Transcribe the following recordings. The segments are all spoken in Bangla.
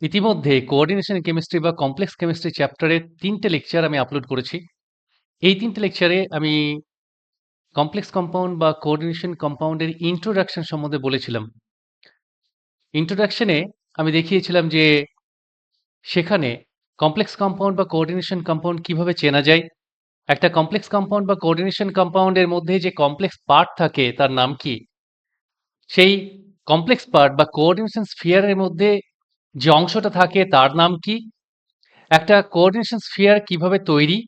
ইতিমধ্যে কোঅর্ডিনেশন কেমিস্ট্রি বা কমপ্লেক্স কেমিস্ট্রি চ্যাপ্টারের ৩ টে লেকচার আমি আপলোড করেছি। এই ৩ টে লেকচারে আমি কমপ্লেক্স কম্পাউন্ড বা কোঅর্ডিনেশন কম্পাউন্ডের ইন্ট্রোডাকশন সম্বন্ধে বলেছিলাম। ইন্ট্রোডাকশনে আমি দেখিয়েছিলাম যে সেখানে কমপ্লেক্স কম্পাউন্ড বা কোঅর্ডিনেশন কম্পাউন্ড কিভাবে চেনা যায়, একটা কমপ্লেক্স কম্পাউন্ড বা কোঅর্ডিনেশন কম্পাউন্ডের মধ্যে যে কমপ্লেক্স পার্ট থাকে তার নাম কি, সেই কমপ্লেক্স পার্ট বা কোঅর্ডিনেশন স্ফিয়ারের মধ্যে যে অংশটা থাকে তার নাম কি, একটা কোঅর্ডিনেশন স্ফিয়ার কিভাবে তৈরি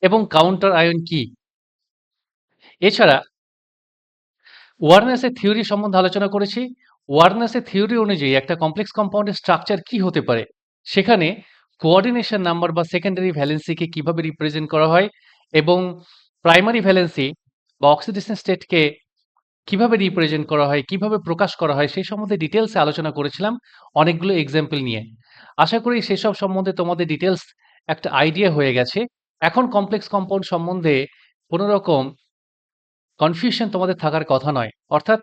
এবং কাউন্টার আয়ন কি। এছাড়া ওয়ারনেসের থিওরি সম্বন্ধে আলোচনা করেছি। ওয়ারনেসের থিওরি অনুযায়ী একটা কমপ্লেক্স কম্পাউন্ডের স্ট্রাকচার কি হতে পারে, সেখানে কোঅর্ডিনেশন নাম্বার বা সেকেন্ডারি ভ্যালেন্সিকে কিভাবে রিপ্রেজেন্ট করা হয় এবং প্রাইমারি ভ্যালেন্সি বা অক্সিডেশন স্টেটকে কিভাবে রিপ্রেজেন্ট করা হয়, কিভাবে প্রকাশ করা হয়, সেই সম্বন্ধে ডিটেলসে আলোচনা করেছিলাম অনেকগুলো এক্সাম্পল নিয়ে। আশা করি সেসব সম্বন্ধে তোমাদের ডিটেলস একটা আইডিয়া হয়ে গেছে। এখন কমপ্লেক্স কম্পাউন্ড সম্বন্ধে কোনো রকম কনফিউশন তোমাদের থাকার কথা নয়। অর্থাৎ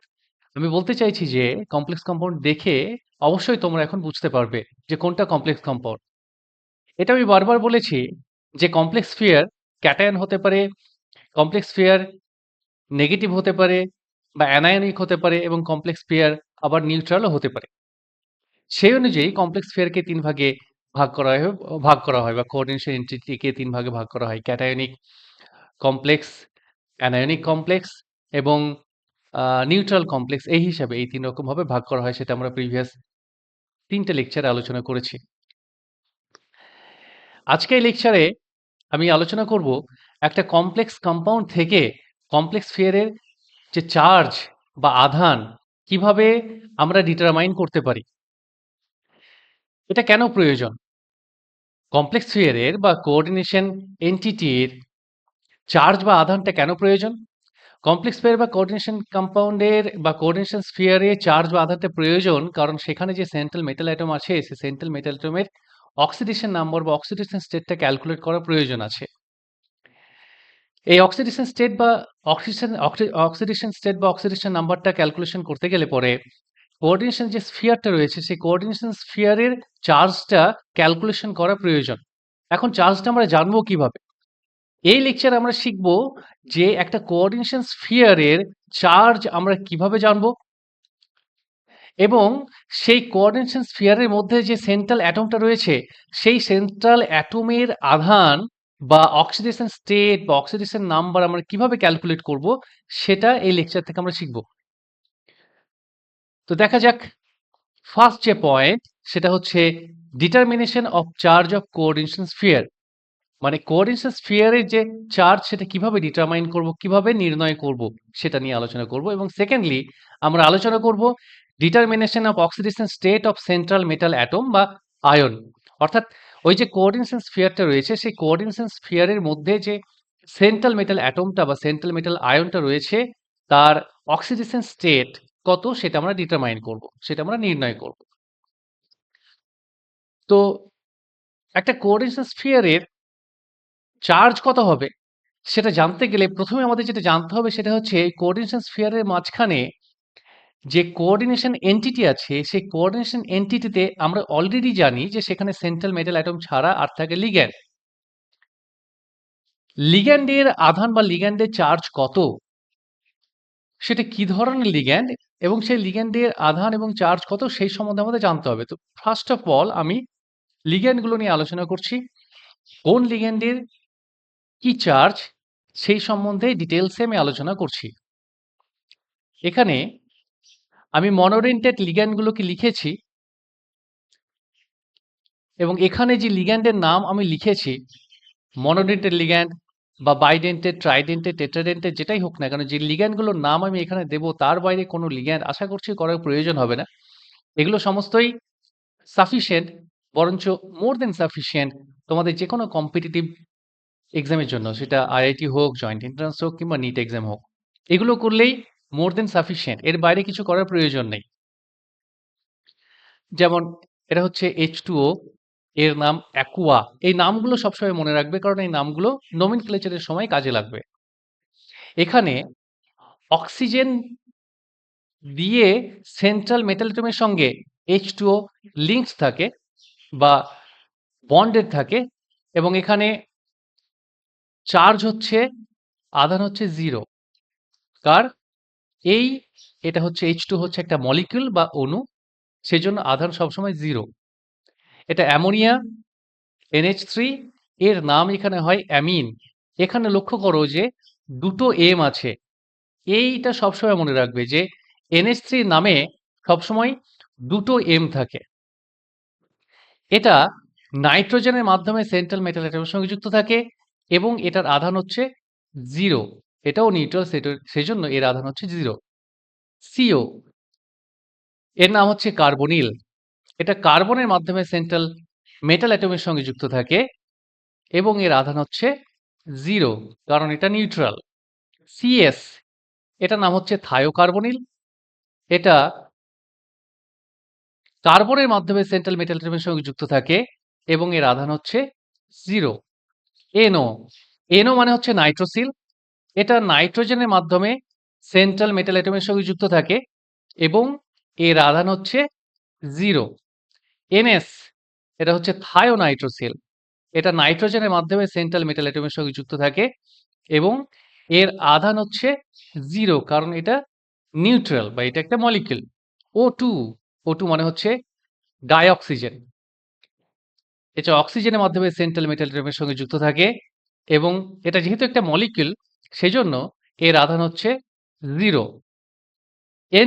আমি বলতে চাইছি যে কমপ্লেক্স কম্পাউন্ড দেখে অবশ্যই তোমরা এখন বুঝতে পারবে যে কোনটা কমপ্লেক্স কম্পাউন্ড। এটা আমি বারবার বলেছি যে কমপ্লেক্স স্ফিয়ার ক্যাটায়ন হতে পারে, কমপ্লেক্স স্ফিয়ার নেগেটিভ হতে পারে বা অ্যানায়নিক হতে পারে এবং কমপ্লেক্স স্ফিয়ার আবার নিউট্রালও হতে পারে। সেই অনুযায়ী কমপ্লেক্স স্ফিয়ারকে ৩ ভাগে ভাগ করা হয় বা কোঅর্ডিনেশন এন্টিটিকে ৩ ভাগে ভাগ করা হয়। ক্যাটায়নিক কমপ্লেক্স, অ্যানায়নিক কমপ্লেক্স এবং নিউট্রাল কমপ্লেক্স, এই হিসাবে এই ৩ রকমভাবে ভাগ করা হয়, সেটা আমরা প্রিভিয়াস ৩ টে লেকচারে আলোচনা করেছি। আজকে এই লেকচারে আমি আলোচনা করব একটা কমপ্লেক্স কম্পাউন্ড থেকে কমপ্লেক্স স্ফিয়ারের যে চার্জ বা আধান কিভাবে আমরা ডিটারমাইন করতে পারি। এটা কেন প্রয়োজন? কমপ্লেক্স স্ফিয়ারের বা কোঅর্ডিনেশন এন্টিটির চার্জ বা আধানটা কেন প্রয়োজন? কমপ্লেক্স স্ফিয়ার বা কোঅর্ডিনেশন কম্পাউন্ডের বা কোঅর্ডিনেশন স্ফিয়ারে চার্জ বা আধানটা প্রয়োজন কারণ সেখানে যে সেন্ট্রাল মেটাল অ্যাটম আছে, সেই সেন্ট্রাল মেটাল অ্যাটমের অক্সিডেশন নাম্বার বা অক্সিডেশন স্টেটটা ক্যালকুলেট করা প্রয়োজন আছে। এই অক্সিডেশন স্টেট বা অক্সিডেশন স্টেট বা অক্সিডেশন নাম্বারটা ক্যালকুলেশন করতে গেলে পরে কোঅর্ডিনেশন যে স্ফিয়ারটা রয়েছে সেই কোঅর্ডিনেশন স্ফিয়ারের চার্জটা ক্যালকুলেশন করা প্রয়োজন। এখন চার্জটা আমরা জানবো কিভাবে? এই লেকচারে আমরা শিখব যে একটা কোঅর্ডিনেশন স্ফিয়ারের চার্জ আমরা কিভাবে জানবো এবং সেই কোঅর্ডিনেশন স্ফিয়ারের মধ্যে যে সেন্ট্রাল অ্যাটমটা রয়েছে সেই সেন্ট্রাল অ্যাটমের আধান বা অক্সিডেশন স্টেট বা অক্সিডেশন নাম্বার আমরা কিভাবে ক্যালকুলেট করব, সেটা এই লেকচার থেকে আমরা শিখব। তো দেখা যাক, ফার্স্ট যে পয়েন্ট সেটা হচ্ছে determination of charge of coordination sphere. মানে কোঅর্ডিনেশন স্ফিয়ারের যে চার্জ সেটা কিভাবে ডিটারমাইন করব, কিভাবে নির্ণয় করব, সেটা নিয়ে আলোচনা করব। এবং সেকেন্ডলি আমরা আলোচনা করব determination of oxidation state of central metal atom বা আয়ন। অর্থাৎ ওই যে কোঅর্ডিনেশন স্ফিয়ারটা রয়েছে সেই কোঅর্ডিনেশন স্ফিয়ারের মধ্যে যে সেন্ট্রাল মেটাল অ্যাটমটা বা সেন্ট্রাল মেটাল আয়নটা রয়েছে তার অক্সিডেশন স্টেট কত সেটা আমরা ডিটারমাইন করব, সেটা আমরা নির্ণয় করব। তো একটা কোঅর্ডিনেশন স্ফিয়ারের চার্জ কত হবে সেটা জানতে গেলে প্রথমে আমাদের যেটা জানতে হবে সেটা হচ্ছে কোঅর্ডিনেশন স্ফিয়ারের মাঝখানে যে কোঅর্ডিনেশন এন্টিটি আছে সেই কোঅর্ডিনেশন এন্টিটিতে আমরা অলরেডি জানি যে সেখানে সেন্ট্রাল মেটাল অ্যাটম ছাড়া আর থাকে লিগ্যান্ড। লিগ্যান্ডের আধান বা লিগ্যান্ডের চার্জ কত, সেটা কি ধরনের লিগ্যান্ড এবং সেই লিগ্যান্ডের আধান এবং চার্জ কত সেই সম্বন্ধে আমাদের জানতে হবে। তো ফার্স্ট অফ অল আমি লিগ্যান্ডগুলো নিয়ে আলোচনা করছি। কোন লিগ্যান্ডের কি চার্জ সেই সম্বন্ধে ডিটেলসে আমি আলোচনা করছি। এখানে আমি মনোরেন্টেড লিগ্যান্ডগুলোকে লিখেছি এবং এখানে যে লিগ্যান্ডের নাম আমি লিখেছি মনোডেন্টেড লিগ্যান্ড বা বাইডেন্টেড, ট্রাইডেন্টেড, টেট্রাডেন্টেড যেটাই হোক না কেন, যে লিগ্যান্ডগুলোর নাম আমি এখানে দেব তার বাইরে কোনো লিগ্যান্ড আশা করছি করার প্রয়োজন হবে না। এগুলো সমস্তই সাফিসিয়েন্ট, বরঞ্চ মোর দেন সাফিসিয়েন্ট তোমাদের যে কোনো কম্পিটিটিভ এক্সামের জন্য, সেটা আইআইটি হোক, জয়েন্ট এন্ট্রান্স হোক কিংবা নিট এক্সাম হোক, এগুলো করলেই মোর দেন সাফিসিয়েন্ট, এর বাইরে কিছু করার প্রয়োজন নেই। যেমন এটা হচ্ছে H2O, এর নাম অ্যাকুয়া। এই নামগুলো সবসময় মনে রাখবে কারণ এই নামগুলো নোমেনক্লেচারের সময় কাজে লাগবে। এখানে অক্সিজেন দিয়ে সেন্ট্রাল মেটাল অ্যাটমের সঙ্গে H2O লিঙ্কড থাকে বা বন্ডেড থাকে এবং এখানে চার্জ হচ্ছে আধান হচ্ছে 0 কার এই এটা হচ্ছে H2 হচ্ছে একটা মলিকিউল বা অণু সেজন্য আধান সবসময় 0 এটা অ্যামোনিয়া NH3 এর নাম এখানে হয় অ্যামিন এখানে লক্ষ্য করো যে দুটো এম আছে এইটা সবসময় মনে রাখবে যে NH3 নামে সবসময় দুটো এম থাকে এটা নাইট্রোজেনের মাধ্যমে সেন্ট্রাল মেটাল অ্যাটমের সঙ্গে যুক্ত থাকে এবং এটার আধান হচ্ছে 0 এটাও নিউট্রাল সেজন্য এর আধান হচ্ছে 0 CO এর নাম হচ্ছে কার্বনিল এটা কার্বনের মাধ্যমে সেন্ট্রাল মেটাল অ্যাটমের সঙ্গে যুক্ত থাকে এবং এর আধান হচ্ছে 0 কারণ এটা নিউট্রাল CS এটার নাম হচ্ছে থায়োকার্বনিল এটা কার্বনের মাধ্যমে সেন্ট্রাল মেটাল অ্যাটমের সঙ্গে যুক্ত থাকে এবং এর আধান হচ্ছে 0 NO NO মানে হচ্ছে নাইট্রোসিল এটা নাইট্রোজেনের মাধ্যমে সেন্ট্রাল মেটাল অ্যাটমের সঙ্গে যুক্ত থাকে এবং এর আধান হচ্ছে 0 NS এটা হচ্ছে থায়োনাইট্রোসিল এটা নাইট্রোজেনের মাধ্যমে সেন্ট্রাল মেটাল অ্যাটমের সঙ্গে যুক্ত থাকে এবং এর আধান হচ্ছে 0 কারণ এটা নিউট্রাল বা এটা একটা মলিকিউল O2 O2 মানে হচ্ছে ডাইঅক্সিজেন এটা অক্সিজেনের মাধ্যমে সেন্ট্রাল মেটাল অ্যাটমের সঙ্গে যুক্ত থাকে এবং এটা যেহেতু একটা মলিকিউল সেজন্য এর আধান হচ্ছে 0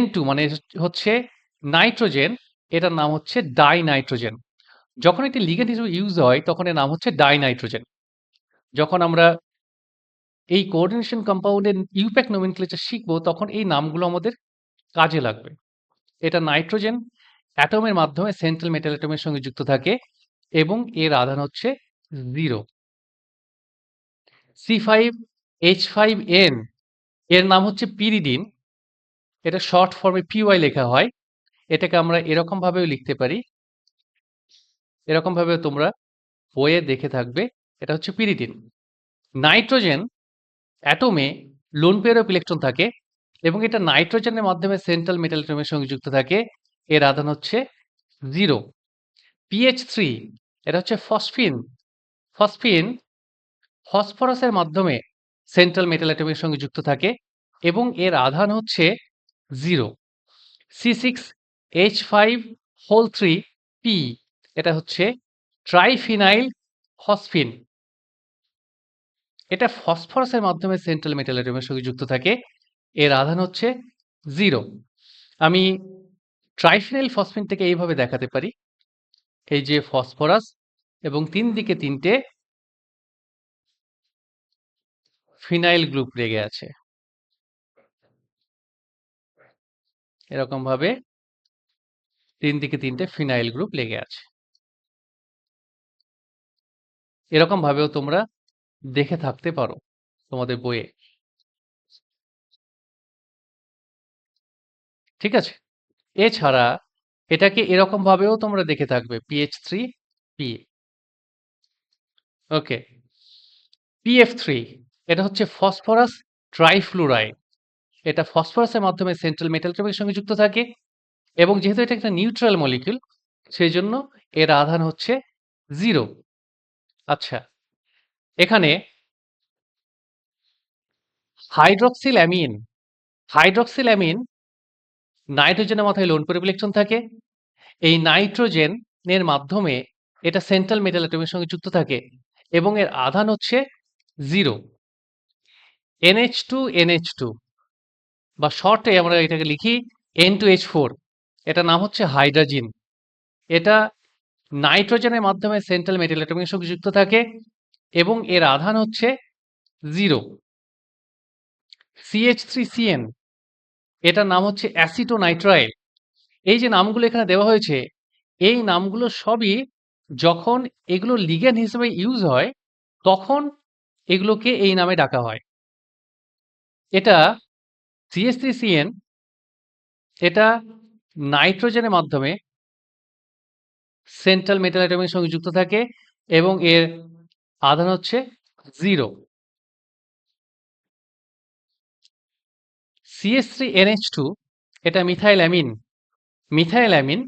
N2 মানে হচ্ছে নাইট্রোজেন এটার নাম হচ্ছে ডাইনাইট্রোজেন যখন এটি লিগ্যান্ড হিসেবে ইউজ হয় তখন এর নাম হচ্ছে ডাইনাইট্রোজেন যখন আমরা এই কোঅর্ডিনেশন কম্পাউন্ডের ইউপ্যাক নোমেনক্লেচার শিখবো তখন এই নামগুলো আমাদের কাজে লাগবে এটা নাইট্রোজেন অ্যাটমের মাধ্যমে সেন্ট্রাল মেটাল অ্যাটমের সঙ্গে যুক্ত থাকে এবং এর আধান হচ্ছে 0 C5H5N এর নাম হচ্ছে পিরিডিন এটা শর্ট ফর্মে PY লেখা হয় এটাকে আমরা এরকম ভাবেও লিখতে পারি এরকম ভাবে তোমরা বইয়ে দেখে থাকবে এটা হচ্ছে পিরিডিন নাইট্রোজেন অ্যাটমে লোন পেয়ার অফ ইলেকট্রন থাকে এবং এটা নাইট্রোজেনের মাধ্যমে সেন্ট্রাল মেটাল অ্যাটমের সঙ্গে যুক্ত থাকে এর আধান হচ্ছে 0 PH3 এটা হচ্ছে ফসফিন ফসফিন ফসফরাসের মাধ্যমে সেন্ট্রাল মেটাল অ্যাটমের সঙ্গে যুক্ত থাকে এবং এর আধান হচ্ছে 0 C6H5 P এটা হচ্ছে ট্রাইফিনাইল ফসফিন এটা ফসফরাসের মাধ্যমে সেন্ট্রাল মেটাল অ্যাটমের সঙ্গে যুক্ত থাকে এর আধান হচ্ছে 0 আমি ট্রাইফিনাইল ফসফিন থেকে এইভাবে দেখাতে পারি এই যে ফসফরাস এবং 3 দিকে 3টে ফিনাইল গ্রুপ লেগে আছে এরকম ভাবে 3 দিকে 3টে ফিনাইল গ্রুপ লেগে আছে এরকম ভাবেও তোমরা দেখে থাকতে পারো তোমাদের বইয়ে ঠিক আছে এছাড়া এটাকে এরকম ভাবেও তোমরা দেখে থাকবে PH3P ওকে PF3 এটা হচ্ছে ফসফরাস ট্রাইফ্লুরাইড এটা ফসফরাসের মাধ্যমে সেন্ট্রাল মেটাল অ্যাটমের সঙ্গে যুক্ত থাকে এবং যেহেতু এটা একটা নিউট্রাল মলিকিউল সেই জন্য এর আধান হচ্ছে 0 আচ্ছা এখানে হাইড্রক্সিল অ্যামিন হাইড্রক্সিল অ্যামিন নাইট্রোজেনের মাথায় লোন পেয়ার ইলেকট্রন থাকে এই নাইট্রোজেনের মাধ্যমে এটা সেন্ট্রাল মেটাল অ্যাটমের সঙ্গে যুক্ত থাকে এবং এর আধান হচ্ছে 0 NH2 বা শর্টে আমরা এটাকে লিখি N2H4 এটা নাম হচ্ছে হাইড্রোজেন এটা নাইট্রোজেনের মাধ্যমে সেন্ট্রাল মেটাল অ্যাটমের সঙ্গে যুক্ত থাকে এবং এর আধান হচ্ছে 0 CH3CN এটার নাম হচ্ছে অ্যাসিটোনাইট্রাইল এই যে নামগুলো এখানে দেওয়া হয়েছে এই নামগুলো সবই যখন এগুলো লিগ্যান্ড হিসেবে ইউজ হয় তখন এগুলোকে এই নামে ডাকা হয় এটা CH3CN এটা নাইট্রোজেনের মাধ্যমে সেন্ট্রাল মেটাল অ্যাটমের সঙ্গে যুক্ত থাকে এবং এর আধান হচ্ছে 0 CH3NH2 এটা মিথাইল অ্যামিন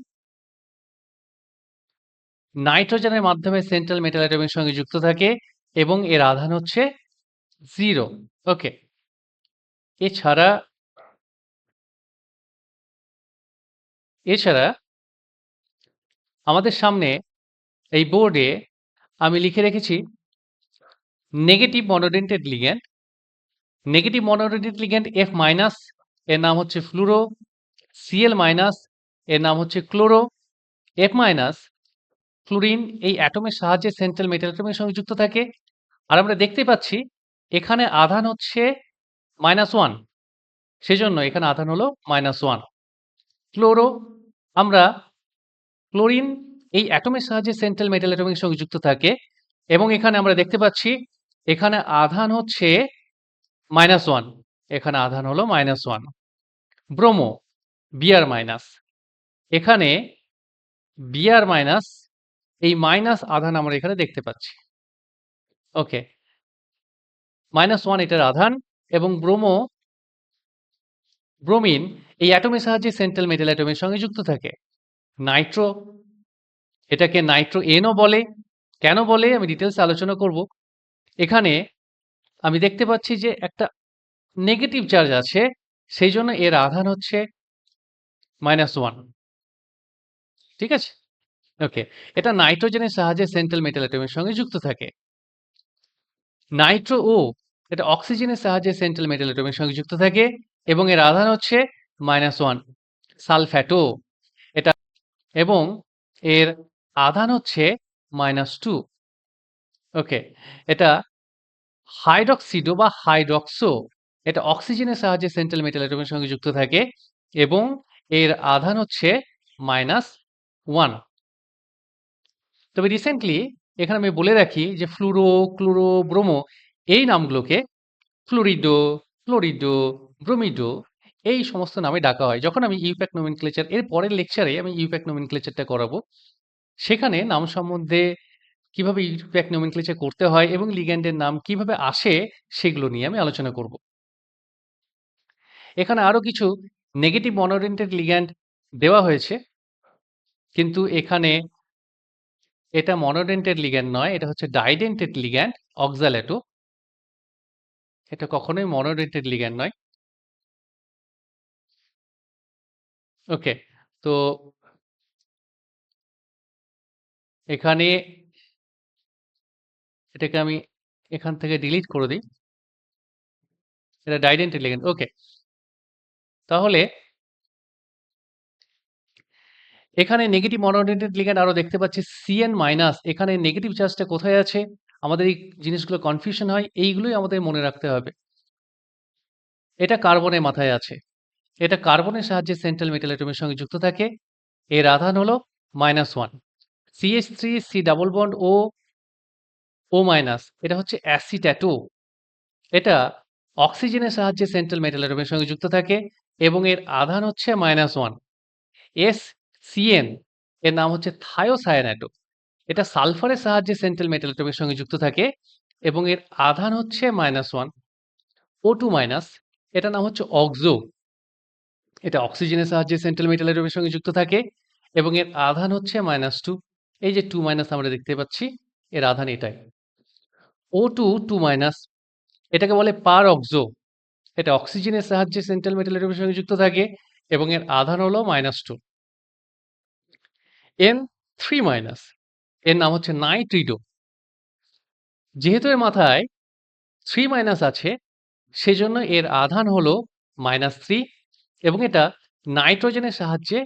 নাইট্রোজেনের মাধ্যমে সেন্ট্রাল মেটাল অ্যাটমের সঙ্গে যুক্ত থাকে এবং এর আধান হচ্ছে 0। ওকে। এছাড়া এছাড়া আমাদের সামনে এই বোর্ডে আমি লিখে রেখেছি negative monodentate ligand. Negative monodentate ligand F minus এর নাম হচ্ছে ফ্লুরো, Cl মাইনাস এর নাম হচ্ছে ক্লোরো। F মাইনাস ফ্লুরিন এই অ্যাটমের সাহায্যে সেন্ট্রাল মেটাল অ্যাটমের সঙ্গে যুক্ত থাকে। আর আমরা দেখতে পাচ্ছি এখানে আধান হচ্ছে -1, সেজন্য এখানে আধান হলো -1। ক্লোরো, আমরা ক্লোরিন এই অ্যাটমের সাহায্যে সেন্ট্রাল মেটাল অ্যাটমের সঙ্গে যুক্ত থাকে এবং এখানে আমরা দেখতে পাচ্ছি এখানে আধান হচ্ছে -1, এখানে আধান হলো -1। ব্রোমো Br মাইনাস, এখানে Br মাইনাস এই মাইনাস আধান আমরা এখানে দেখতে পাচ্ছি। ওকে, -1 এটার আধান এবং ব্রোমিন এই অ্যাটমের সাহায্যে সেন্ট্রাল মেটাল অ্যাটমের সঙ্গে যুক্ত থাকে। নাইট্রো, এটাকে নাইট্রো এনও বলে। কেন বলে আমি ডিটেলসে আলোচনা করব। এখানে আমি দেখতে পাচ্ছি যে একটা নেগেটিভ চার্জ আছে, সেই জন্য এর আধান হচ্ছে -1। ঠিক আছে? ওকে, এটা নাইট্রোজেনের সাহায্যে সেন্ট্রাল মেটাল অ্যাটমের সঙ্গে যুক্ত থাকে। নাইট্রো ও এটা অক্সিজেনের সাহায্যে সেন্ট্রাল মেটাল অ্যাটমের সঙ্গে যুক্ত থাকে এবং এর আধান হচ্ছে -1। সালফ্যাটো, এটা এবং এর আধান হচ্ছে -2। ওকে, এটা হাইড্রক্সিডো বা হাইড্রক্সো, এটা অক্সিজেনের সাহায্যে সেন্ট্রাল মেটাল অ্যাটমের সঙ্গে যুক্ত থাকে এবং এর আধান হচ্ছে -1। তবে রিসেন্টলি এখানে আমি বলে রাখি যে ফ্লুরো, ক্লোরো, ব্রোমো এই নামগুলোকে ফ্লুরিডো, ক্লোরিডো, ব্রোমিডো এই সমস্ত নামে ডাকা হয়। যখন আমি ইউপ্যাক নোমেনক্লেচার এর পরের লেকচারে আমি ইউপ্যাক নোমেনক্লেচারটা করাবো। সেখানে নাম সম্বন্ধে কিভাবে ইউপ্যাক নোমেনক্লেচার করতে হয় এবং লিগ্যান্ডের নাম কিভাবে আসে সেগুলো নিয়ে আমি আলোচনা করব। এখানে আরো কিছু নেগেটিভ মনোডেন্টেড লিগ্যান্ড দেওয়া হয়েছে, কিন্তু এখানে এটা মনোডেন্টেড লিগ্যান্ড নয়, এটা হচ্ছে ডাইডেন্টেড লিগ্যান্ড অক্সালেটো। এটা কখনোই মনোডেন্টেড লিগ্যান্ড নয়। ওকে, তো এখানে এটাকে আমি এখান থেকে ডিলিট করে দিই। এটা ডাইডেন্টেড লিগ্যান্ড। ওকে, তাহলে এখানে নেগেটিভ মনোডেন্টেড লিগ্যান্ড আরো দেখতে পাচ্ছি Cn মাইনাস। এখানে নেগেটিভ চার্জটা কোথায় আছে? আমাদের এই জিনিসগুলো কনফিউশন হয়, এইগুলোই আমাদের মনে রাখতে হবে। এটা কার্বনের মাথায় আছে। এটা কার্বনের সাহায্যে সেন্ট্রাল মেটাল অ্যাটমের সঙ্গে যুক্ত থাকে। এর আধান হলো -1। CH3 C double bond O minus, এটা হচ্ছে অ্যাসিট্যাটো। এটা অক্সিজেনের সাহায্যে সেন্ট্রাল মেটাল অ্যাটমের সঙ্গে যুক্ত থাকে এবং এর আধান হচ্ছে -1। SCN এর নাম হচ্ছে থায়োসায়ানাটো। এটা সালফারের সাহায্যে সেন্ট্রাল মেটাল অ্যাটমের সঙ্গে যুক্ত থাকে এবং এর আধান হচ্ছে -1। O2 মাইনাস, এটার নাম হচ্ছে অক্সো। এটা অক্সিজেনের সাহায্যে সেন্ট্রাল মেটাল অ্যাটমের সঙ্গে যুক্ত থাকে এবং এর আধান হচ্ছে -2। এই যে 2 মাইনাস আমরা দেখতে পাচ্ছি, এর আধান এটাই। O2 2 মাইনাস, এটাকে বলে পার অক্সো। এটা অক্সিজেনের সাহায্যে সেন্ট্রাল মেটাল অ্যাটমের সঙ্গে যুক্ত থাকে এবং এর আধান হলো -2। N3 মাইনাস, এর নাম হচ্ছে নাইট্রিডো। যেহেতু এর মাথায় 3 মাইনাস আছে, সেজন্য এর আধান হলো -3 এবং এটা নাইট্রোজেনের সাহায্যে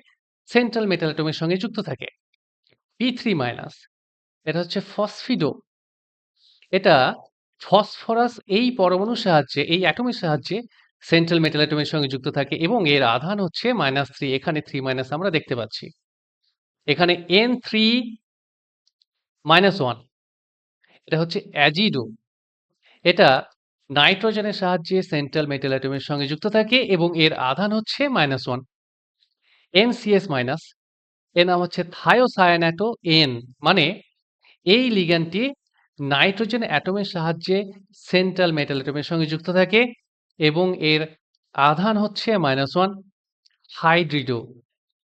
সেন্ট্রাল মেটাল অ্যাটমের সঙ্গে যুক্ত থাকে। P3 মাইনাস, এটা হচ্ছে ফসফিডো। এটা ফসফরাস এই পরমাণুর সাহায্যে, এই অ্যাটমের সাহায্যে সেন্ট্রাল মেটাল অ্যাটমের সঙ্গে যুক্ত থাকে এবং এর আধান হচ্ছে -3। এখানে 3 মাইনাস আমরা দেখতে পাচ্ছি। এখানে N3 -1, এটা হচ্ছে অ্যাজিডো। এটা নাইট্রোজেনের সাহায্যে সেন্ট্রাল মেটাল অ্যাটমের সঙ্গে যুক্ত থাকে এবং এর আধান হচ্ছে -1। NCS মাইনাস, এর নাম হচ্ছে থায়োসায়ানাটো N, মানে এই লিগ্যান্ডটি নাইট্রোজেন অ্যাটমের সাহায্যে সেন্ট্রাল মেটাল অ্যাটমের সঙ্গে যুক্ত থাকে এবং এর আধান হচ্ছে -1। হাইড্রিডো,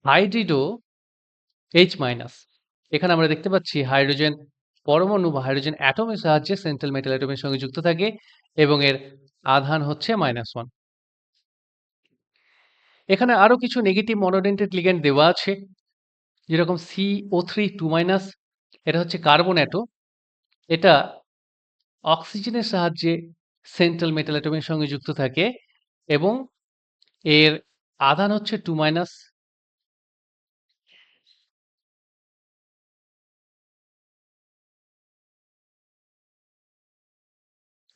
হাইড্রিডো H মাইনাস, এখানে আমরা দেখতে পাচ্ছি হাইড্রোজেন পরমাণু বা হাইড্রোজেন অ্যাটমের সাহায্যে সেন্ট্রাল মেটাল অ্যাটমের সঙ্গে যুক্ত থাকে এবং এর আধান হচ্ছে -1। এখানে আরো কিছু নেগেটিভ মনোডেন্টেড লিগ্যান্ড দেওয়া আছে, যেরকম CO3 2- এটা হচ্ছে কার্বন অ্যাটম। এটা অক্সিজেনের সাহায্যে সেন্ট্রাল মেটাল অ্যাটমের সঙ্গে যুক্ত থাকে এবং এর আধান হচ্ছে 2-।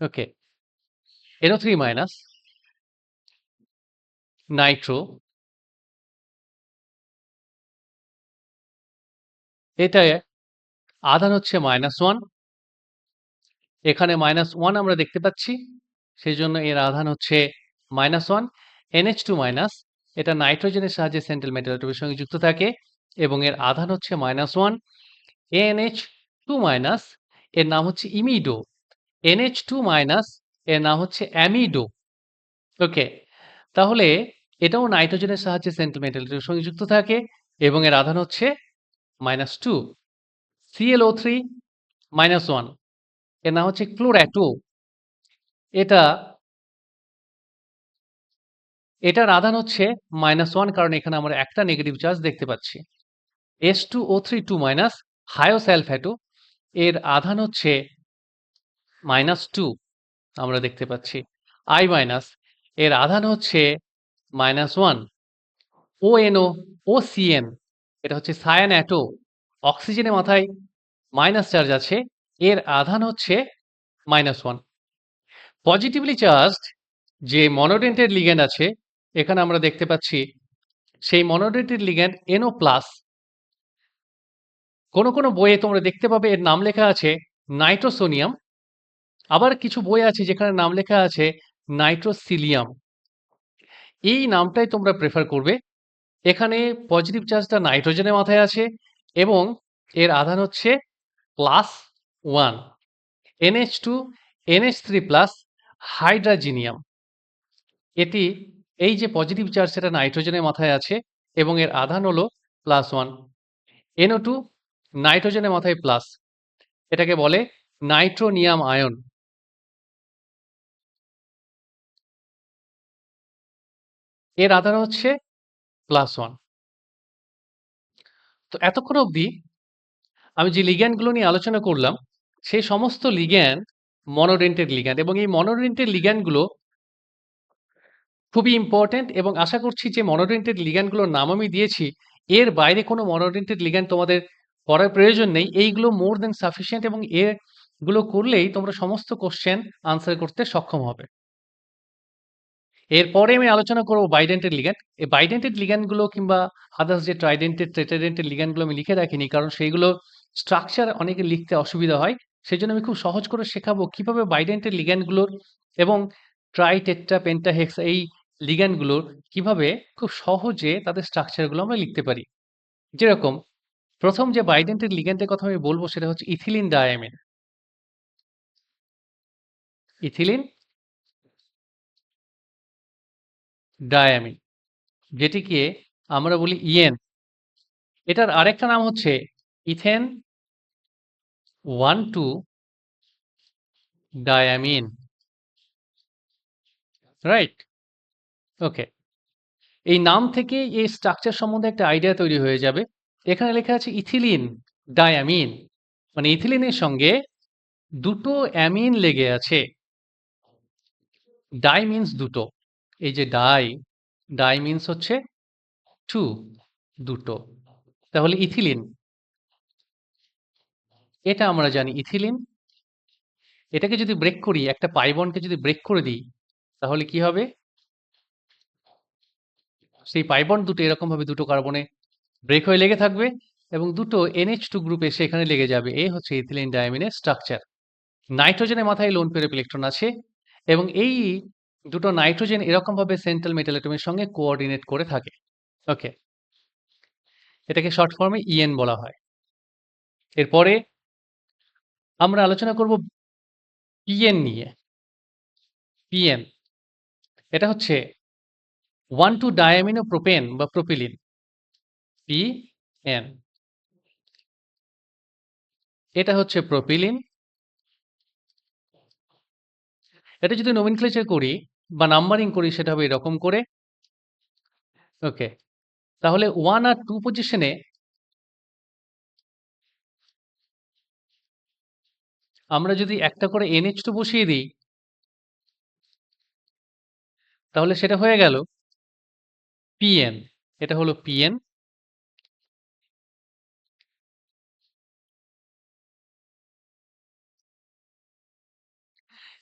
ওকে, NO3-, নাইট্রো, এটা আধান হচ্ছে -1। এখানে -1 আমরা দেখতে পাচ্ছি, সেজন্য এর আধান হচ্ছে -1। NH2-, এটা নাইট্রোজেনের সাহায্যে সেন্ট্রাল মেটাল অ্যাটমের সঙ্গে যুক্ত থাকে এবং এর আধান হচ্ছে -1। NH2-, এর নাম হচ্ছে ইমিডো। NH2-, এর নাম হচ্ছে অ্যামিডো। ওকে, তাহলে এটাও নাইট্রোজেনের সাহায্যে সেন্ট্রাল মেটাল অ্যাটমের সঙ্গে যুক্ত থাকে এবং এর আধান হচ্ছে -2। ClO3-1, এর নাম হচ্ছে ক্লোরাটো। এটা এটার আধান হচ্ছে -1, কারণ এখানে আমরা একটা নেগেটিভ চার্জ দেখতে পাচ্ছি। H2O3 2- হায়োসালফেটো, এর আধান হচ্ছে -2, আমরা দেখতে পাচ্ছি। I-, এর আধান হচ্ছে -1। ONO, OCN, এটা হচ্ছে সায়ানঅ্যাটো, অক্সিজেনের মাথায় মাইনাস চার্জ আছে, এর আধান হচ্ছে -1। পজিটিভলি চার্জড যে মনোডেন্টেড লিগ্যান্ড আছে, এখানে আমরা দেখতে পাচ্ছি সেই মনোডেন্টেড লিগ্যান্ড NO+। কোনো বইয়ে তোমরা দেখতে পাবে এর নাম লেখা আছে নাইট্রোসোনিয়াম, আবার কিছু বই আছে যেখানে নাম লেখা আছে নাইট্রোসিলিয়াম। এই নামটাই তোমরা প্রেফার করবে। এখানে পজিটিভ চার্জটা নাইট্রোজেনের মাথায় আছে এবং এর আধান হচ্ছে +1। NH2, NH3+, হাইড্রাজিনিয়াম। এটি, এই যে পজিটিভ চার্জ সেটা নাইট্রোজেনের মাথায় আছে এবং এর আধান হলো +1। NO2, নাইট্রোজেনের মাথায় প্লাস, এটাকে বলে নাইট্রোনিয়াম আয়ন। এর আধার হচ্ছে +1। তো এতক্ষণ অবধি আমি যে লিগ্যান্ডগুলো নিয়ে আলোচনা করলাম, সেই সমস্ত লিগ্যান্ড মনোডেন্টেড লিগ্যান্ড এবং এই মনোডেন্টেড লিগ্যান্ডগুলো খুবই ইম্পর্ট্যান্ট এবং আশা করছি যে মনোডেন্টেড লিগ্যান্ডগুলোর নাম আমি দিয়েছি, এর বাইরে কোনো মনোডেন্টেড লিগ্যান্ড তোমাদের পড়ার প্রয়োজন নেই। এইগুলো মোর দ্যান সাফিসিয়েন্ট এবং এগুলো করলেই তোমরা সমস্ত কোশ্চেন আনসার করতে সক্ষম হবে। এরপরে আমি আলোচনা করব বাইডেন্টেড লিগ্যান্ড। এই বাইডেন্টেড লিগ্যান্ডগুলো কিংবা আদার্স যে ট্রাইডেন্টেড, টেট্রাডেন্টেড লিগ্যান্ডগুলো আমি লিখে রাখিনি, কারণ সেইগুলো স্ট্রাকচার অনেকের লিখতে অসুবিধা হয়। সেজন্য আমি খুব সহজ করে শেখাবো কিভাবে বাইডেন্টেড লিগ্যান্ডগুলোর এবং ট্রাই, টেট্রা, পেন্টা, হেক্সা এই লিগ্যান্ডগুলোর কিভাবে খুব সহজে তাদের স্ট্রাকচারগুলো আমরা লিখতে পারি। যেরকম ১ম যে বাইডেন্টেড লিগ্যান্ডের কথা আমি বলব সেটা হচ্ছে ইথিলিন ডায়ামিন। ইথিলিন ডায়ামিন, যেটিকে আমরা বলি ইএন। এটার আরেকটা নাম হচ্ছে ইথেন 1,2 ডায়ামিন। রাইট? ওকে। এই নাম থেকে এই স্ট্রাকচার সম্বন্ধে একটা আইডিয়া তৈরি হয়ে যাবে। এখানে লেখা আছে ইথিলিন ডায়ামিন, মানে ইথিলিনের সঙ্গে দুটো অ্যামিন লেগে আছে। ডাই মিনস দুটো। এই যে ডাই মিনস হচ্ছে 2, দুটো। তাহলে ইথিলিন, এটা আমরা জানি ইথিলিন। এটাকে যদি ব্রেক করি, একটা পাই বন্ডকে যদি ব্রেক করে দিই, তাহলে কি হবে? সেই পাই বন্ড দুটো এরকমভাবে দুটো কার্বনে ব্রেক হয়ে লেগে থাকবে এবং দুটো NH2 গ্রুপ এসে এখানে লেগে যাবে। এই হচ্ছে ইথিলিন ডায়ামিনের স্ট্রাকচার। নাইট্রোজেনের মাথায় লোন পেয়ার অফ ইলেকট্রন আছে এবং এই দুটো নাইট্রোজেন এরকমভাবে সেন্ট্রাল মেটাল অ্যাটমের সঙ্গে কোঅর্ডিনেট করে থাকে। ওকে, এটাকে শর্ট ফর্মে ইএন বলা হয়। এরপরে আমরা আলোচনা করব পিএন নিয়ে। পিএন, এটা হচ্ছে 1,2 ডায়ামিনো প্রোপেন বা প্রোপিলিন। পিএন, এটা হচ্ছে প্রোপিলিন। এটা যদি নোমেনক্লেচার করি বা নাম্বারিং করি সেটা হবে এরকম করে। ওকে, তাহলে 1 আর 2 পজিশনে আমরা যদি একটা করে NH2 বসিয়ে দিই তাহলে সেটা হয়ে গেল PN। এটা হলো PN।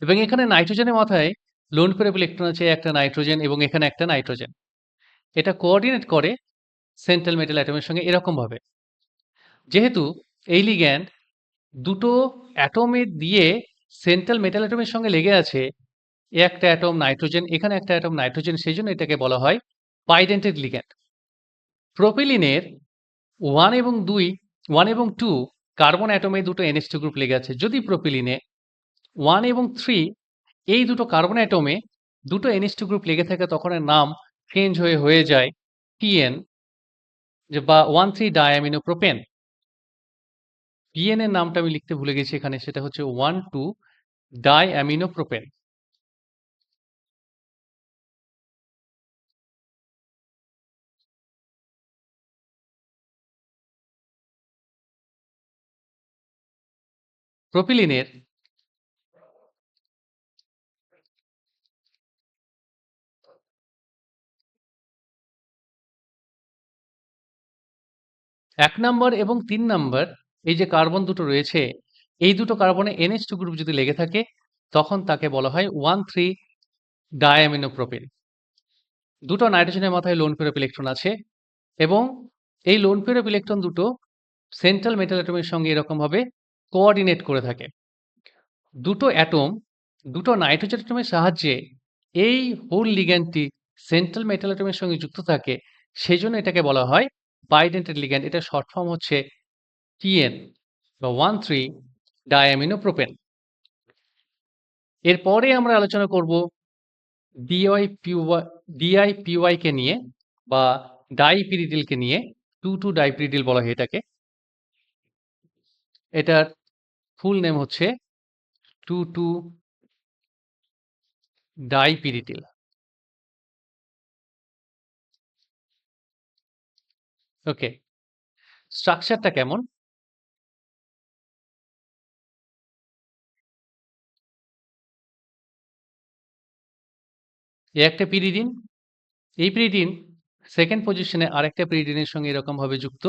এবং এখানে নাইট্রোজেনের মাথায় লোন পেয়ার অফ ইলেকট্রন আছে একটা নাইট্রোজেন এবং এখানে একটা নাইট্রোজেন। এটা কোঅর্ডিনেট করে সেন্ট্রাল মেটাল অ্যাটমের সঙ্গে এরকম ভাবে। যেহেতু এই লিগ্যান্ড দুটো অ্যাটমে দিয়ে সেন্ট্রাল মেটাল অ্যাটমের সঙ্গে লেগে আছে, এ একটা অ্যাটম নাইট্রোজেন, এখানে একটা অ্যাটম নাইট্রোজেন, সেই জন্য এটাকে বলা হয় বাইডেন্টেড লিগ্যান্ড। প্রোপিলিনের 1 এবং 2, 1 এবং 2 কার্বন অ্যাটমে দুটো NH2 গ্রুপ লেগে আছে। যদি প্রোপিলিনে 1 এবং 3 এই দুটো কার্বন অ্যাটমে দুটো NH2 গ্রুপ লেগে থাকে তখন এর নাম চেঞ্জ হয়ে যায় PN, যে বা 1,3 ডায়ামিনো প্রোপেন। PN এর নামটা আমি লিখতে ভুলে গেছি এখানে, সেটা হচ্ছে 1,2 ডাইঅ্যামিনো প্রোপেন। প্রোপিলিনের এক নাম্বার এবং 3 নাম্বার এই যে কার্বন দুটো রয়েছে, এই দুটো কার্বনে NH2 গ্রুপ যদি লেগে থাকে তখন তাকে বলা হয় 1,3 ডায়ামিনো প্রোপেন। দুটো নাইট্রোজেনের মাথায় লোন পেয়ার অফ ইলেকট্রন আছে এবং এই লোন পেয়ার অফ ইলেকট্রন দুটো সেন্ট্রাল মেটাল অ্যাটমের সঙ্গে এরকমভাবে কোঅর্ডিনেট করে থাকে। দুটো অ্যাটম দুটো নাইট্রোজেন অ্যাটমের সাহায্যে এই হোল লিগ্যান্ডটি সেন্ট্রাল মেটাল অ্যাটমের সঙ্গে যুক্ত থাকে, সেজন্য এটাকে বলা হয় বাইডেন্টেড লিগ্যান্ড। এটা শর্ট ফর্ম হচ্ছে TN বা 1,3 ডায়ামিনো প্রোপেন। এরপরে আমরা আলোচনা করব DIPY কে নিয়ে বা ডাইপিরিডিলকে নিয়ে। 2,2 ডাইপিরিডিল বলা হয় এটাকে। এটার ফুল নেম হচ্ছে 2,2 ডাইপিরিডিল। ওকে, স্ট্রাকচারটা কেমন? এ একটা পিরিডিন, এই পিরিডিন সেকেন্ড পজিশনে আরেকটা পিরিডিনের সঙ্গে এরকমভাবে যুক্ত।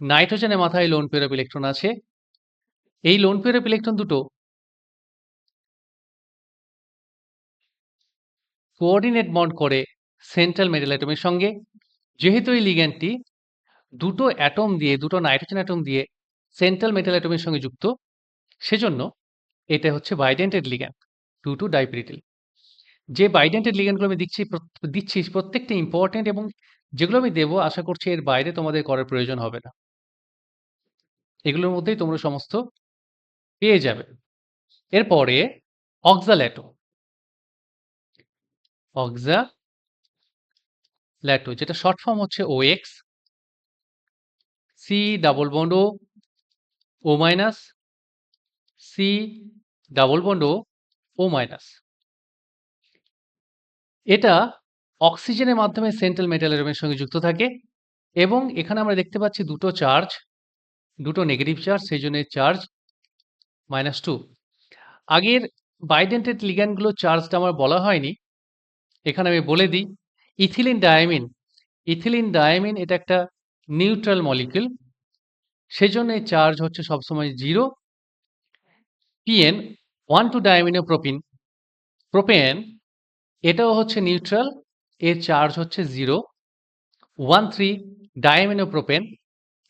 নাইট্রোজেনের মাথায় লোন পেয়ার অফ ইলেকট্রন আছে। এই লোন পেয়ার অফ ইলেকট্রন দুটো কোঅর্ডিনেট বন্ড করে সেন্ট্রাল মেটাল অ্যাটমের সঙ্গে। যেহেতু এই লিগ্যান্ডটি দুটো অ্যাটম দিয়ে, দুটো নাইট্রোজেন অ্যাটম দিয়ে সেন্ট্রাল মেটাল অ্যাটমের সঙ্গে যুক্ত, সেজন্য এটা হচ্ছে বাইডেন্টেড লিগ্যান্ড 2,2 ডাইপিরিডিল। যে বাইডেন্টেড লিগ্যান্ডগুলো আমি দিচ্ছি প্রত্যেকটা ইম্পর্টেন্ট এবং যেগুলো আমি দেবো আশা করছি এর বাইরে তোমাদের করার প্রয়োজন হবে না। এগুলোর মধ্যেই তোমরা সমস্ত পেয়ে যাবে। এরপরে অক্সাল্যাটো। অক্সাল্যাটো যেটা শর্ট ফর্ম হচ্ছে OX, C double bond O minus, C double bond O minus. এটা অক্সিজেনের মাধ্যমে সেন্ট্রাল মেটাল অ্যাটমের সঙ্গে যুক্ত থাকে এবং এখানে আমরা দেখতে পাচ্ছি দুটো চার্জ, দুটো নেগেটিভ চার্জ, সেই জন্য চার্জ -2। আগের বাইডেন্টেড লিগ্যান্ডগুলোর চার্জটা আমার বলা হয়নি, এখানে আমি বলে দিই। ইথিলিন ডায়ামিন, ইথিলিন ডায়ামিন এটা একটা নিউট্রাল মলিকিউল, সেজন্য এর চার্জ হচ্ছে সবসময় 0। PN 1,2 ডায়ামিনো প্রোপেন এটাও হচ্ছে নিউট্রাল, এর চার্জ হচ্ছে 0। 1,3 ডায়ামিনো প্রোপেন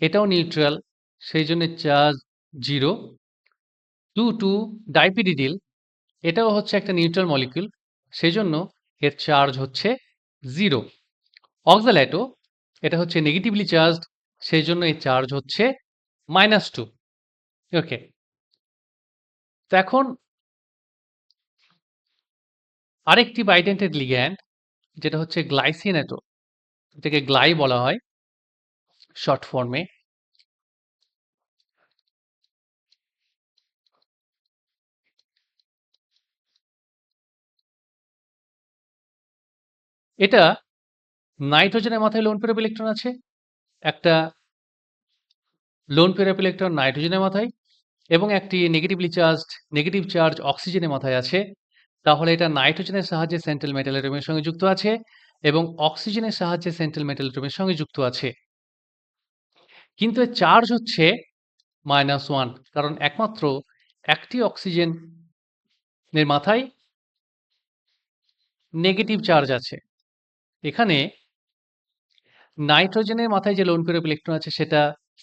এটাও নিউট্রাল, সেই জন্য চার্জ 0। 2,2 ডাইপিরিডিল এটাও হচ্ছে একটা নিউট্রাল মলিকিউল, সেজন্য এর চার্জ হচ্ছে 0। অক্সাল্যাটো এটা হচ্ছে নেগেটিভলি চার্জড, সেই জন্য এর চার্জ হচ্ছে -2। ওকে, তো এখন আরেকটি বাইডেন্টেড লিগ্যান্ড যেটা হচ্ছে গ্লাইসিনেটো, এটাকে গ্লাই বলা হয় শর্ট ফর্মে। এটা নাইট্রোজেনের মাথায় লোন পেয়ার অফ ইলেকট্রন আছে, একটা লোন পেয়ার অফ ইলেকট্রন নাইট্রোজেনের মাথায় এবং একটি নেগেটিভ চার্জ অক্সিজেনের মাথায় আছে। তাহলে এটা নাইট্রোজেনের সাহায্যে সেন্ট্রাল মেটাল অ্যাটমের সঙ্গে যুক্ত আছে এবং অক্সিজেনের সাহায্যে সেন্ট্রাল মেটাল অ্যাটমের সঙ্গে যুক্ত আছে। কিন্তু এর চার্জ হচ্ছে -1, কারণ একমাত্র একটি অক্সিজেনের মাথায় নেগেটিভ চার্জ আছে। এখানে নাইট্রোজেনের মাথায় যে লোন পেয়ার অফ ইলেকট্রন আছে সেটা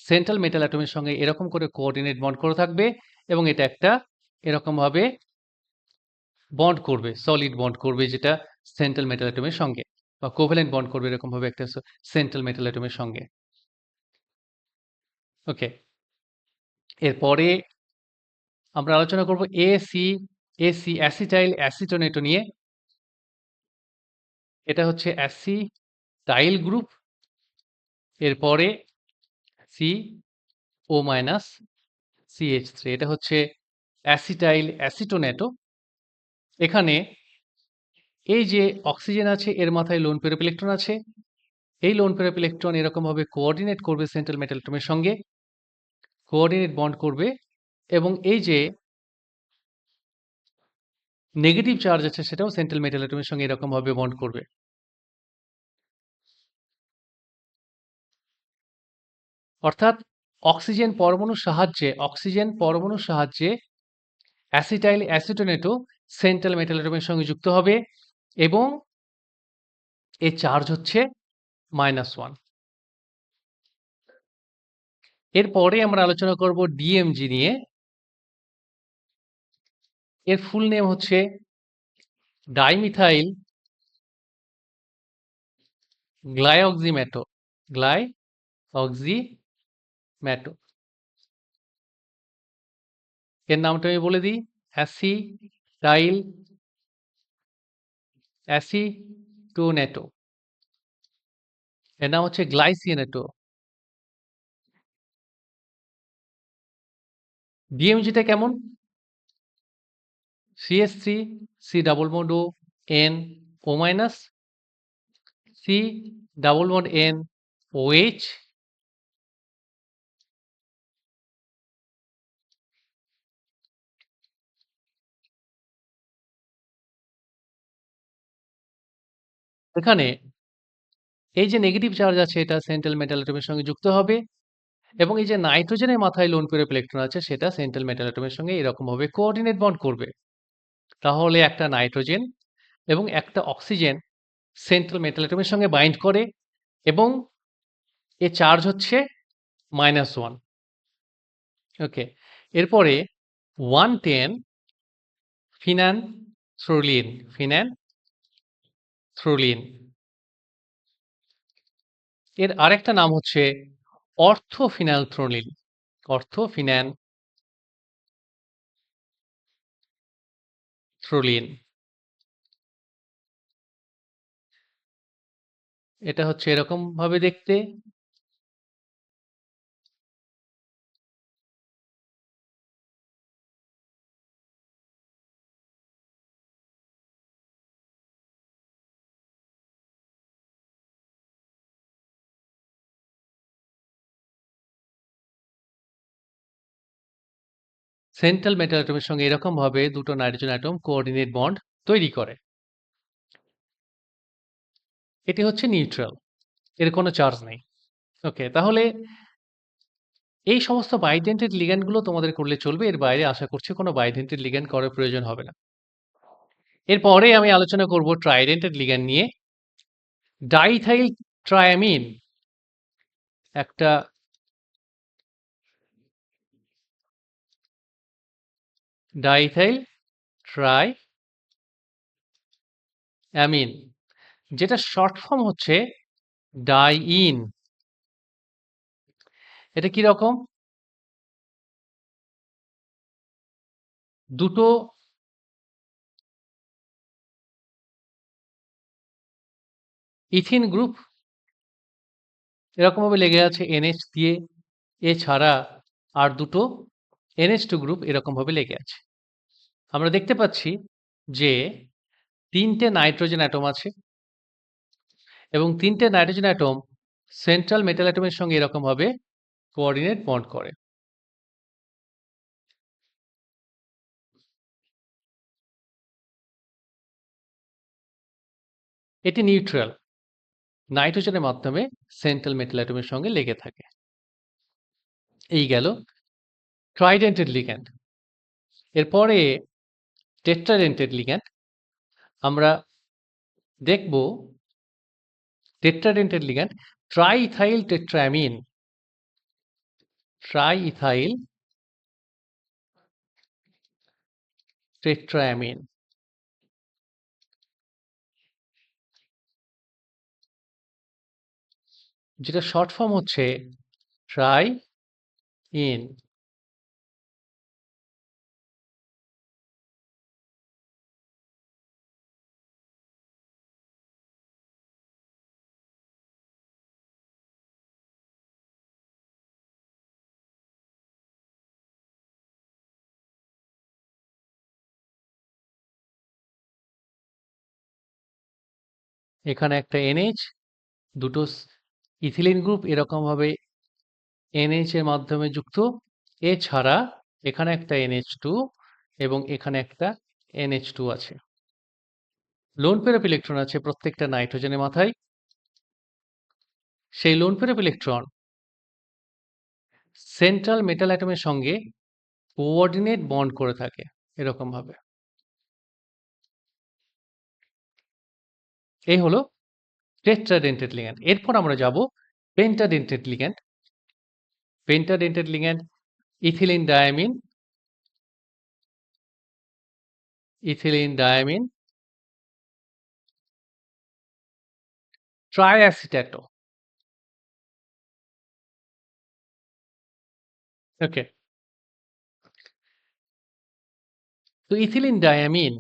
সেন্ট্রাল মেটাল অ্যাটমের সঙ্গে এরকম করে কোঅর্ডিনেট বন্ড করে থাকবে এবং এটা একটা এরকমভাবে বন্ড করবে, সলিড বন্ড করবে যেটা সেন্ট্রাল মেটাল অ্যাটমের সঙ্গে, বা কোভ্যালেন্ট বন্ড করবে এরকমভাবে একটা সেন্ট্রাল মেটাল অ্যাটমের সঙ্গে। ওকে, এরপরে আমরা আলোচনা করব এসি অ্যাসিটাইল অ্যাসিটোনেটো নিয়ে। এটা হচ্ছে অ্যাসিটাইল গ্রুপ, এরপরে CO-CH3, এটা হচ্ছে অ্যাসিটাইল অ্যাসিটোনেটো। এখানে এই যে অক্সিজেন আছে এর মাথায় লোন পেয়ার অফ ইলেকট্রন আছে, এই লোন পেয়ার অফ ইলেকট্রন এরকমভাবে কোঅর্ডিনেট করবে সেন্ট্রাল মেটাল অ্যাটমের সঙ্গে, কোঅর্ডিনেট বন্ড করবে এবং এই যে নেগেটিভ চার্জ আছে সেটাও সেন্ট্রাল মেটাল অ্যাটমের সঙ্গে এরকমভাবে বন্ড করবে। অর্থাৎ অক্সিজেন পরমাণুর সাহায্যে অ্যাসিটাইল অ্যাসিটোনেটো সেন্ট্রাল মেটাল অ্যাটমের সঙ্গে যুক্ত হবে এবং এর চার্জ হচ্ছে -1। এরপরে আমরা আলোচনা করব ডিএমজি নিয়ে। এর ফুল নেম হচ্ছে ডাইমিথাইল গ্লাইঅক্সিমেটো। গ্লাইঅক্সিমেটো এর নামটা আমি বলে দিই, অ্যাসিটাইল অ্যাসিটোনেটো, এর নাম হচ্ছে গ্লাইসিনেটো। ডিএমজিটা কেমন? CH3 C double bond O N O minus, C double bond N OH, এখানে এই যে নেগেটিভ চার্জ আছে এটা সেন্ট্রাল মেটাল অ্যাটমের সঙ্গে যুক্ত হবে এবং এই যে নাইট্রোজেনের মাথায় লোন পেয়ার অফ ইলেকট্রন আছে সেটা সেন্ট্রাল মেটাল অ্যাটমের সঙ্গে এরকমভাবে কোঅর্ডিনেট বন্ড করবে। তাহলে একটা নাইট্রোজেন এবং একটা অক্সিজেন সেন্ট্রাল মেটাল অ্যাটমের সঙ্গে বাইন্ড করে এবং এর চার্জ হচ্ছে -1। ওকে, এরপরে 110 ফিনানথ্রোলিন, এর আরেকটা নাম হচ্ছে অর্থোফিনালথ্রোলিন। অর্থোফিনানথ্রোলিন, এটা হচ্ছে এরকম ভাবে দেখতে। সেন্ট্রাল মেটাল অ্যাটমের সঙ্গে এরকম ভাবে দুটো নাইট্রোজেন অ্যাটম কোঅর্ডিনেট বন্ড তৈরি করে। এটি হচ্ছে নিউট্রাল, এর কোনো চার্জ নেই। ওকে, তাহলে এই সমস্ত বাইডেন্টেড লিগ্যান্ড গুলো তোমাদের করলে চলবে, এর বাইরে আশা করছি কোনো বাইডেন্টেড লিগ্যান্ড করার প্রয়োজন হবে না। এরপরে আমি আলোচনা করব ট্রাইডেন্টেড লিগ্যান্ড নিয়ে। ডাইথাইল ট্রায়ামিন, একটা ডাইথাইল ট্রাইঅ্যামিন, যেটা শর্ট ফর্ম হচ্ছে ডাইইন। এটা কি রকম? দুটো ইথিন গ্রুপ এরকমভাবে লেগে আছে NH দিয়ে, এছাড়া আর দুটো NH2 গ্রুপ এরকমভাবে লেগে আছে। আমরা দেখতে পাচ্ছি যে 3টে নাইট্রোজেন অ্যাটম আছে এবং ৩ টে নাইট্রোজেন অ্যাটম সেন্ট্রাল মেটাল অ্যাটমের সঙ্গে এরকমভাবে কোঅর্ডিনেট বন্ড করে। এটি নিউট্রাল। নাইট্রোজেনের মাধ্যমে সেন্ট্রাল মেটাল অ্যাটমের সঙ্গে লেগে থাকে। এই গেল ট্রাইডেন্টেড লিগ্যান্ড। এরপরে টেট্রাডেন্টেড লিগ্যান্ড আমরা দেখব। টেট্রাডেন্টেড লিগ্যান্ড ট্রাইইথাইল টেট্রাঅ্যামিন। ট্রাইইথাইল টেট্রাঅ্যামিন। যেটা শর্ট ফর্ম হচ্ছে ট্রাই-ইন। এখানে একটা NH, দুটো ইথিলিন গ্রুপ এরকমভাবে NH এর মাধ্যমে যুক্ত। এছাড়া এখানে একটা NH2 এবং এখানে একটা NH2 আছে। লোন পেয়ার অফ ইলেকট্রন আছে প্রত্যেকটা নাইট্রোজেনের মাথায়। সেই lone pair of electron central metal অ্যাটমের সঙ্গে কোঅর্ডিনেট বন্ড করে থাকে এরকমভাবে। এই হলো টেট্রাডেন্টেড লিগ্যান্ড। এরপর আমরা যাব pentadentate ligand. Pentadentate ligand ethylene diamine, ethylene diamine, triacetato. Okay. তো ইথিলিন ডায়ামিন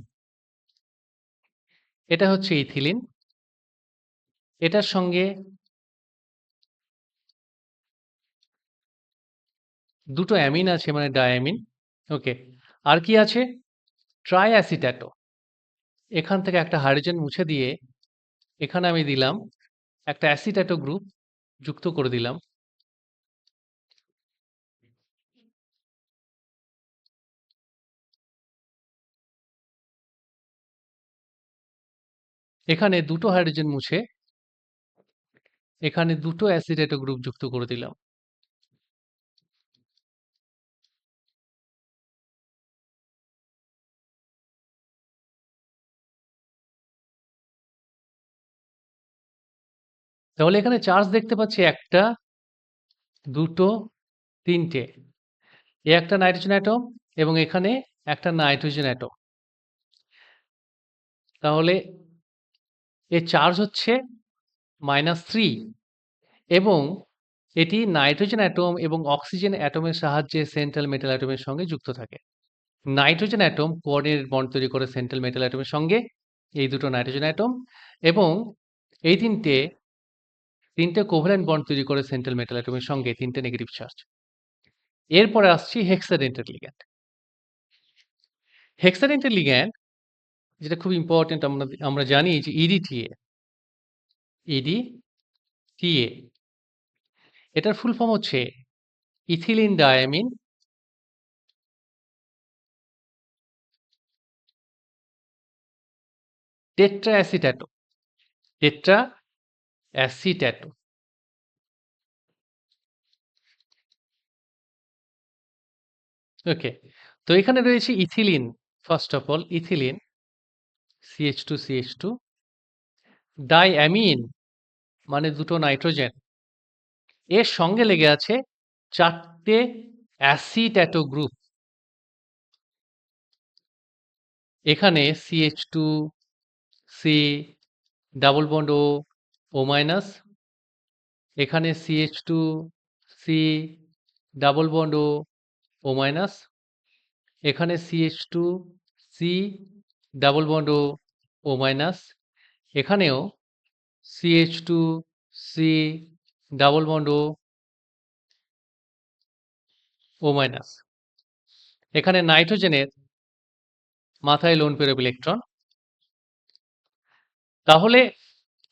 এটা হচ্ছে ইথিলিন। এটার সঙ্গে দুটো অ্যামিন আছে মানে ডায়ামিন। ওকে। আর কি আছে? ট্রাইঅ্যাসিটেটো। এখান থেকে একটা হাইড্রোজেন মুছে দিয়ে এখানে আমি দিলাম একটা অ্যাসিটেটো গ্রুপ যুক্ত করে দিলাম। এখানে দুটো হাইড্রোজেন মুছে এখানে দুটো অ্যাসিটেটো গ্রুপ যুক্ত করে দিলাম। তাহলে এখানে চার্জ দেখতে পাচ্ছি একটা, দুটো, তিনটে। এ একটা নাইট্রোজেন অ্যাটম এবং এখানে একটা নাইট্রোজেন অ্যাটম। তাহলে এর চার্জ হচ্ছে -3 এবং এটি নাইট্রোজেন অ্যাটম এবং অক্সিজেন অ্যাটমের সাহায্যে সেন্ট্রাল মেটাল অ্যাটমের সঙ্গে যুক্ত থাকে। নাইট্রোজেন অ্যাটম কোঅর্ডিনেট বন্ড তৈরি করে সেন্ট্রাল মেটাল অ্যাটমের সঙ্গে, এই দুটো নাইট্রোজেন অ্যাটম, এবং এই তিনটে কোভ্যালেন্ট বন্ড তৈরি করে সেন্ট্রাল মেটাল অ্যাটমের সঙ্গে, তিনটে নেগেটিভ চার্জ। এরপরে আসছি হেক্সাডেন্টেড লিগ্যান্ড। হেক্সাডেন্টেড লিগ্যান্ড যেটা খুব ইম্পর্টেন্ট, আমরা জানি যে EDTA, EDTA এটার ফুল ফর্ম হচ্ছে ইথিলিন ডায়ামিন টেট্রাঅ্যাসিটেটো। টেট্রাঅ্যাসিটেটো। ওকে। তো এখানে রয়েছে ethylene. First of all ethylene CH2CH2, diamine মানে দুটো নাইট্রোজেন, এর সঙ্গে লেগে আছে চারটে অ্যাসিটেটো গ্রুপ। এখানে CH2C double bond O minus, এখানে CH2C double bond O minus, এখানে CH2C double bond O minus, এখানেও CH2C double bond O minus. এখানে নাইট্রোজেনের মাথায় লোন পেয়ার অফ ইলেকট্রন। তাহলে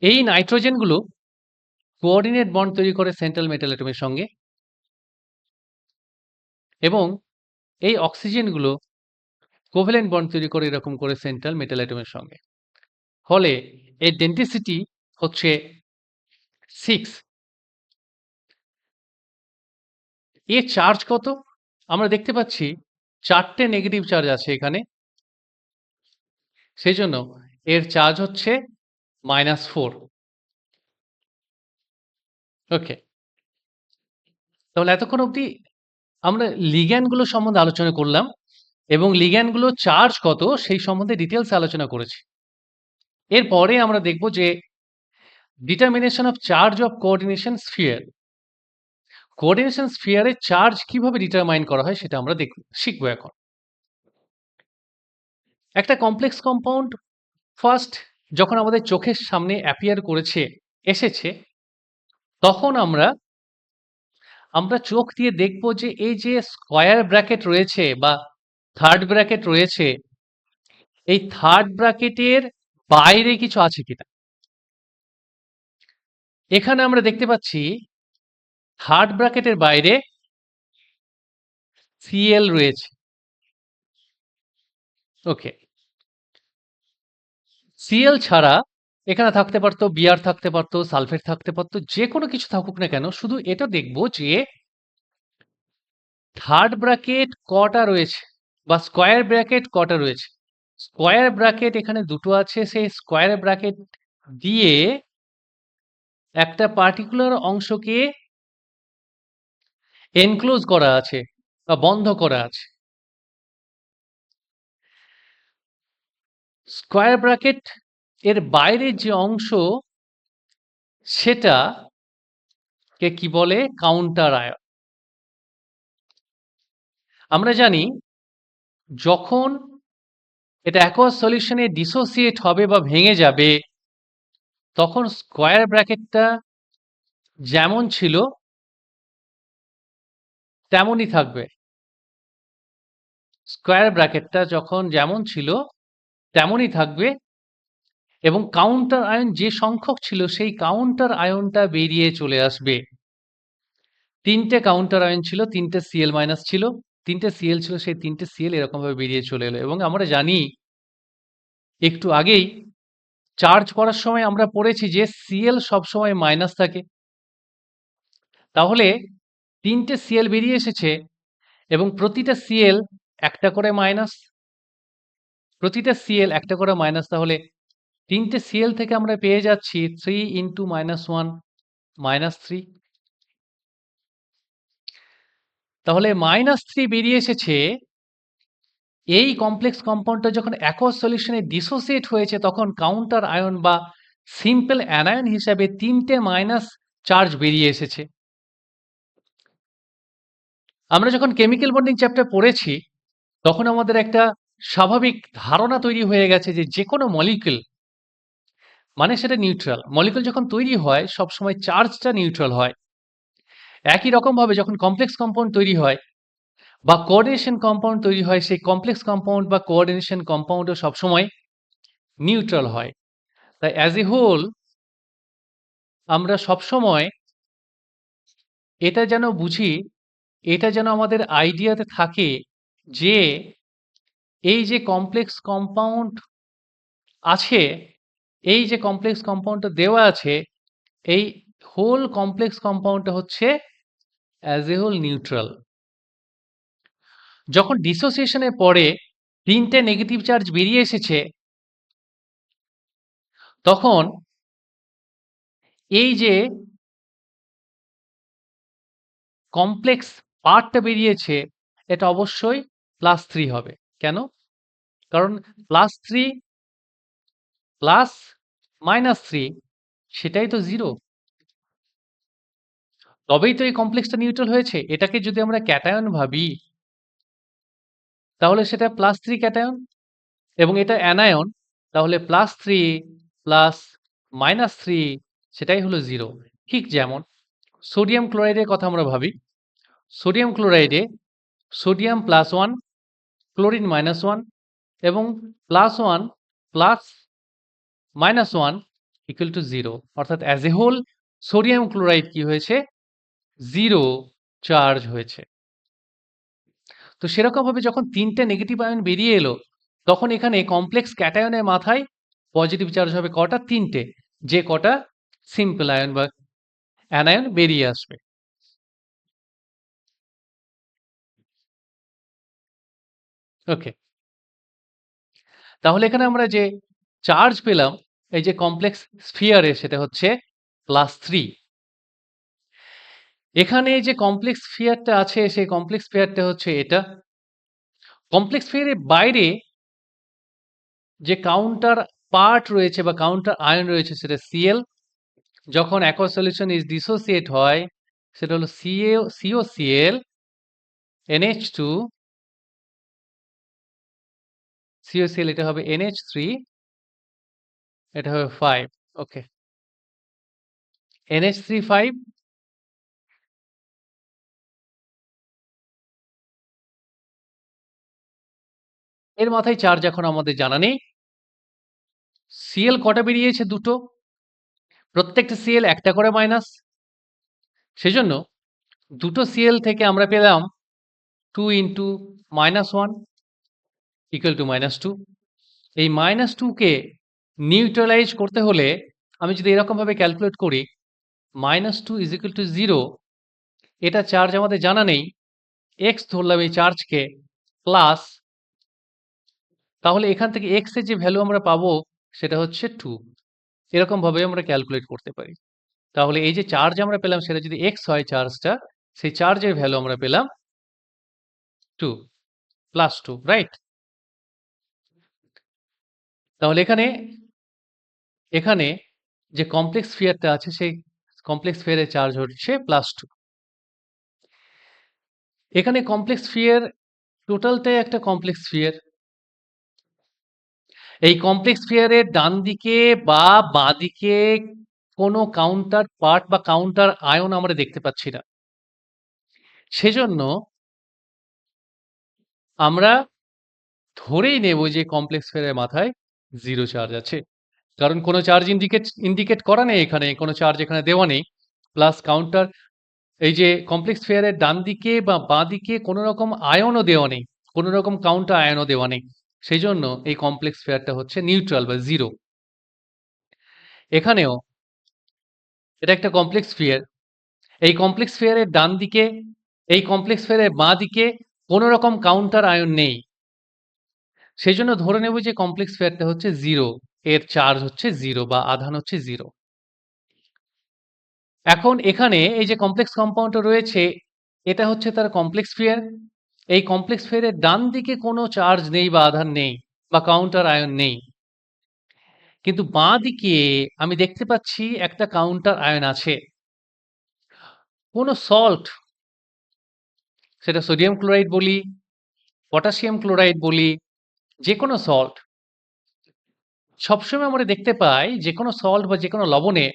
এই নাইট্রোজেনগুলো কোঅর্ডিনেট বন্ড তৈরি করে সেন্ট্রাল মেটাল অ্যাটমের সঙ্গে, এবং এই অক্সিজেনগুলো কোভ্যালেন্ট বন্ড তৈরি করে এরকম করে সেন্ট্রাল মেটাল অ্যাটমের সঙ্গে। ফলে এর ডেন্সিটি হচ্ছে 6। এর চার্জ কত? আমরা দেখতে পাচ্ছি 4টে নেগেটিভ চার্জ আছে এখানে, সেই জন্য এর চার্জ হচ্ছে -4। ওকে, তাহলে এতক্ষণ অবধি আমরা লিগ্যান্ডগুলো সম্বন্ধে আলোচনা করলাম এবং লিগ্যান্ডগুলোর চার্জ কত সেই সম্বন্ধে ডিটেলস আলোচনা করেছি। এরপরে আমরা দেখব যে determination of charge of coordination sphere. Coordination স্ফিয়ারের চার্জ কিভাবে ডিটারমাইন করা হয় সেটা আমরা শিখবো এখন। একটা কমপ্লেক্স কম্পাউন্ড ফার্স্ট যখন আমাদের চোখের সামনে অ্যাপিয়ার এসেছে, তখন আমরা চোখ দিয়ে দেখব যে এই যে স্কয়ার ব্র্যাকেট রয়েছে বা থার্ড ব্র্যাকেট রয়েছে, এই থার্ড ব্র্যাকেটের বাইরে কিছু আছে কিনা। এখানে আমরা দেখতে পাচ্ছি থার্ড ব্র্যাকেটের বাইরে Cl রয়েছে। ওকে, Cl ছাড়া এখানে থাকতে পারতো Br, থাকতে পারতো সালফেট, থাকতে পারতো যে কোনো কিছু থাকুক না কেন, শুধু এটা দেখব যে থার্ড ব্র্যাকেট কটা রয়েছে বা স্কয়ার ব্র্যাকেট কটা রয়েছে। স্কয়ার ব্র্যাকেট এখানে দুটো আছে, সেই স্কয়ার ব্র্যাকেট দিয়ে একটা পার্টিকুলার অংশকে এনক্লোজ করা আছে বা বন্ধ করা আছে। স্কয়ার ব্র্যাকেট এর বাইরের যে অংশ সেটাকে কি বলে? Counter ion. আমরা জানি যখন এটা অ্যাকুয়াস সলিউশনে ডিসোসিয়েট হবে বা ভেঙে যাবে, তখন স্কয়ার ব্র্যাকেটটা যেমন ছিল তেমনই থাকবে। স্কয়ার ব্র্যাকেটটা যখন যেমন ছিল তেমনই থাকবে, এবং কাউন্টার আয়ন যে সংখ্যক ছিল সেই কাউন্টার আয়নটা বেরিয়ে চলে আসবে। 3টে কাউন্টার আয়ন ছিল, 3টে Cl- ছিল, 3টে Cl ছিল, সেই 3টে Cl এরকমভাবে বেরিয়ে চলে এলো। এবং আমরা জানি একটু আগেই চার্জ করার সময় আমরা পড়েছি যে Cl সবসময় মাইনাস থাকে। তাহলে 3টে Cl বেরিয়ে এসেছে এবং প্রতিটা Cl একটা করে মাইনাস, প্রতিটা Cl একটা করে মাইনাস। তাহলে 3টে Cl থেকে আমরা পেয়ে যাচ্ছি 3 × -1 -3। তাহলে -3 বেরিয়ে এসেছে। এই কমপ্লেক্স কম্পাউন্ডটা যখন অ্যাকুয়াস সলিউশনে ডিসোসিয়েট হয়েছে, তখন কাউন্টার আয়ন বা সিম্পল অ্যানায়ন হিসাবে 3টে মাইনাস চার্জ বেরিয়ে এসেছে। আমরা যখন কেমিক্যাল বন্ডিং চ্যাপ্টার পড়েছি, তখন আমাদের একটা স্বাভাবিক ধারণা তৈরি হয়ে গেছে যে যেকোনো মলিকিউল মানে সেটা নিউট্রাল। মলিকিউল যখন তৈরি হয় সবসময় চার্জটা নিউট্রাল হয়। একই রকমভাবে যখন কমপ্লেক্স কম্পাউন্ড তৈরি হয় বা কোঅর্ডিনেশন কম্পাউন্ড তৈরি হয়, সেই কমপ্লেক্স কম্পাউন্ড বা কোঅর্ডিনেশন কম্পাউন্ডও সবসময় নিউট্রাল হয়। তাই অ্যাজ এ হোল আমরা সবসময় এটা যেন বুঝি, এটা যেন আমাদের আইডিয়াতে থাকে যে এই যে কমপ্লেক্স কম্পাউন্ড আছে, এই যে কমপ্লেক্স কম্পাউন্ডটা দেওয়া আছে, এই হোল কমপ্লেক্স কম্পাউন্ডটা হচ্ছে অ্যাজ এ হোল নিউট্রাল। যখন ডিসোসিয়েশনের পরে 3টে নেগেটিভ চার্জ বেরিয়ে এসেছে, তখন এই যে কমপ্লেক্স পার্টটা বেরিয়েছে, এটা অবশ্যই +3 হবে। কেন? কারণ +3 প্লাস -3 সেটাই তো 0। তবেই তো এই কমপ্লেক্সটা নিউট্রাল হয়েছে। এটাকে যদি আমরা ক্যাটায়ন ভাবি, তাহলে সেটা +3 ক্যাটায়ন, এবং এটা অ্যানায়ন, তাহলে +3 প্লাস -3 সেটাই হলো 0। ঠিক যেমন সোডিয়াম ক্লোরাইডের কথা আমরা ভাবি। সোডিয়াম ক্লোরাইডে সোডিয়াম +1, ক্লোরিন -1, এবং +1 প্লাস -1 ইকুয়াল টু 0, অর্থাৎ as a whole sodium chloride কি হয়েছে? 0 চার্জ হয়েছে। তো সেরকমভাবে যখন ৩ টে নেগেটিভ আয়ন বেরিয়ে এলো, তখন এখানে কমপ্লেক্স ক্যাটায়নের মাথায় পজিটিভ চার্জ হবে কটা? ৩ টে। যে কটা সিম্পল আয়ন বা অ্যানায়ন বেরিয়ে আসবে। ওকে। তাহলে এখানে আমরা যে চার্জ পেলাম এই যে কমপ্লেক্স স্ফিয়ারে, সেটা হচ্ছে +3। এখানে যে কমপ্লেক্স স্ফিয়ারটা আছে সেই কমপ্লেক্স স্ফিয়ারটা হচ্ছে এটা। কমপ্লেক্স স্ফিয়ারের বাইরে যে কাউন্টার পার্ট রয়েছে বা কাউন্টার আয়ন রয়েছে সেটা Cl। যখন aqueous সলিউশন ইজ ডিসোসিয়েট হয় সেটা হলো COCl, NH2, COCl এটা হবে NH3, এটা হবে 5। ওকে, NH3 5। এর মাথায় চার্জ এখন আমাদের জানা নেই। Cl কটা বেরিয়েছে? দুটো। প্রত্যেকটা Cl একটা করে মাইনাস। সেজন্য দুটো Cl থেকে আমরা পেলাম 2 ইন্টু -1 ইকুয়াল টু -2। এই -2 কে নিউট্রালাইজ করতে হলে আমি যদি এরকমভাবে ক্যালকুলেট করি, -2 ইজ ইকুয়াল টু 0, এটা চার্জ আমাদের জানা নেই। x ধরলাম এই চার্জকে প্লাস, তাহলে এখান থেকে x এর যে ভ্যালু আমরা পাবো সেটা হচ্ছে 2। এরকমভাবে আমরা ক্যালকুলেট করতে পারি। তাহলে এই যে চার্জ আমরা পেলাম সেটা যদি x হয় চার্জটা, সেই চার্জের ভ্যালু আমরা পেলাম 2, +2, রাইট? তাহলে এখানে যে কমপ্লেক্স স্ফিয়ারটা আছে সেই কমপ্লেক্স স্ফিয়ারের চার্জ হচ্ছে +2। এখানে কমপ্লেক্স স্ফিয়ার টোটালটাই একটা কমপ্লেক্স স্ফিয়ার। এই কমপ্লেক্স স্ফিয়ারের ডান দিকে বা বাঁদিকে কোনো কাউন্টার পার্ট বা কাউন্টার আয়ন আমরা দেখতে পাচ্ছি না। সেজন্য আমরা ধরেই নেব যে কমপ্লেক্স স্ফিয়ারের মাথায় 0 চার্জ আছে। কারণ কোনো চার্জ ইন্ডিকেট করা নেই এখানে, কোনো চার্জ এখানে দেওয়া নেই। প্লাস কাউন্টার, এই যে কমপ্লেক্স স্ফিয়ারের ডান দিকে বা বাঁদিকে কোনো রকম আয়নও দেওয়া নেই, কোনো রকম কাউন্টার আয়নও দেওয়া নেই। সেইজন্য এই কমপ্লেক্স স্ফিয়ারটা হচ্ছে নিউট্রাল বা 0। এখানেও এটা একটা কমপ্লেক্স স্ফিয়ার। এই কমপ্লেক্স স্ফিয়ারের ডান দিকে, এই কমপ্লেক্স স্ফিয়ারের বাঁদিকে কোনো রকম কাউন্টার আয়ন নেই। সেজন্য ধরে নেব যে কমপ্লেক্স স্ফিয়ারটা হচ্ছে 0, এর চার্জ হচ্ছে 0 বা আধান হচ্ছে 0। এখন এখানে এই যে কমপ্লেক্স কম্পাউন্ডটা রয়েছে, এটা হচ্ছে তার কমপ্লেক্স স্ফিয়ার। এই কমপ্লেক্স স্ফিয়ারের ডান দিকে কোনো চার্জ নেই বা আধান নেই বা কাউন্টার আয়ন নেই। কিন্তু বাঁদিকে আমি দেখতে পাচ্ছি একটা কাউন্টার আয়ন আছে। কোনো সল্ট, সেটা সোডিয়াম ক্লোরাইড বলি, পটাশিয়াম ক্লোরাইড বলি, যেকোনো সল্ট, সবসময় আমরা দেখতে পাই যেকোনো সল্ট বা যেকোনো লবণে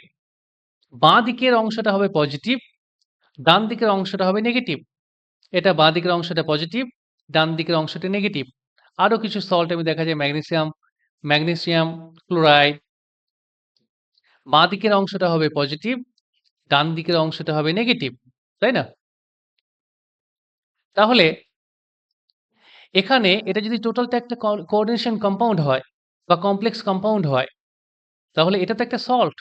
বাঁ দিকের অংশটা হবে পজিটিভ, ডান দিকের অংশটা হবে নেগেটিভ। এটা বাঁ দিকের অংশটা পজিটিভ, ডান দিকের অংশটা নেগেটিভ। আরো কিছু সল্ট আমি দেখা যায় ম্যাগনেসিয়াম ক্লোরাইড, বাঁ দিকের অংশটা হবে পজিটিভ, ডান দিকের অংশটা হবে নেগেটিভ, তাই না? তাহলে এখানে এটা যদি টোটালটা একটা কোঅর্ডিনেশন কম্পাউন্ড হয় বা কমপ্লেক্স কম্পাউন্ড হয়, তাহলে এটা তো একটা সল্ট।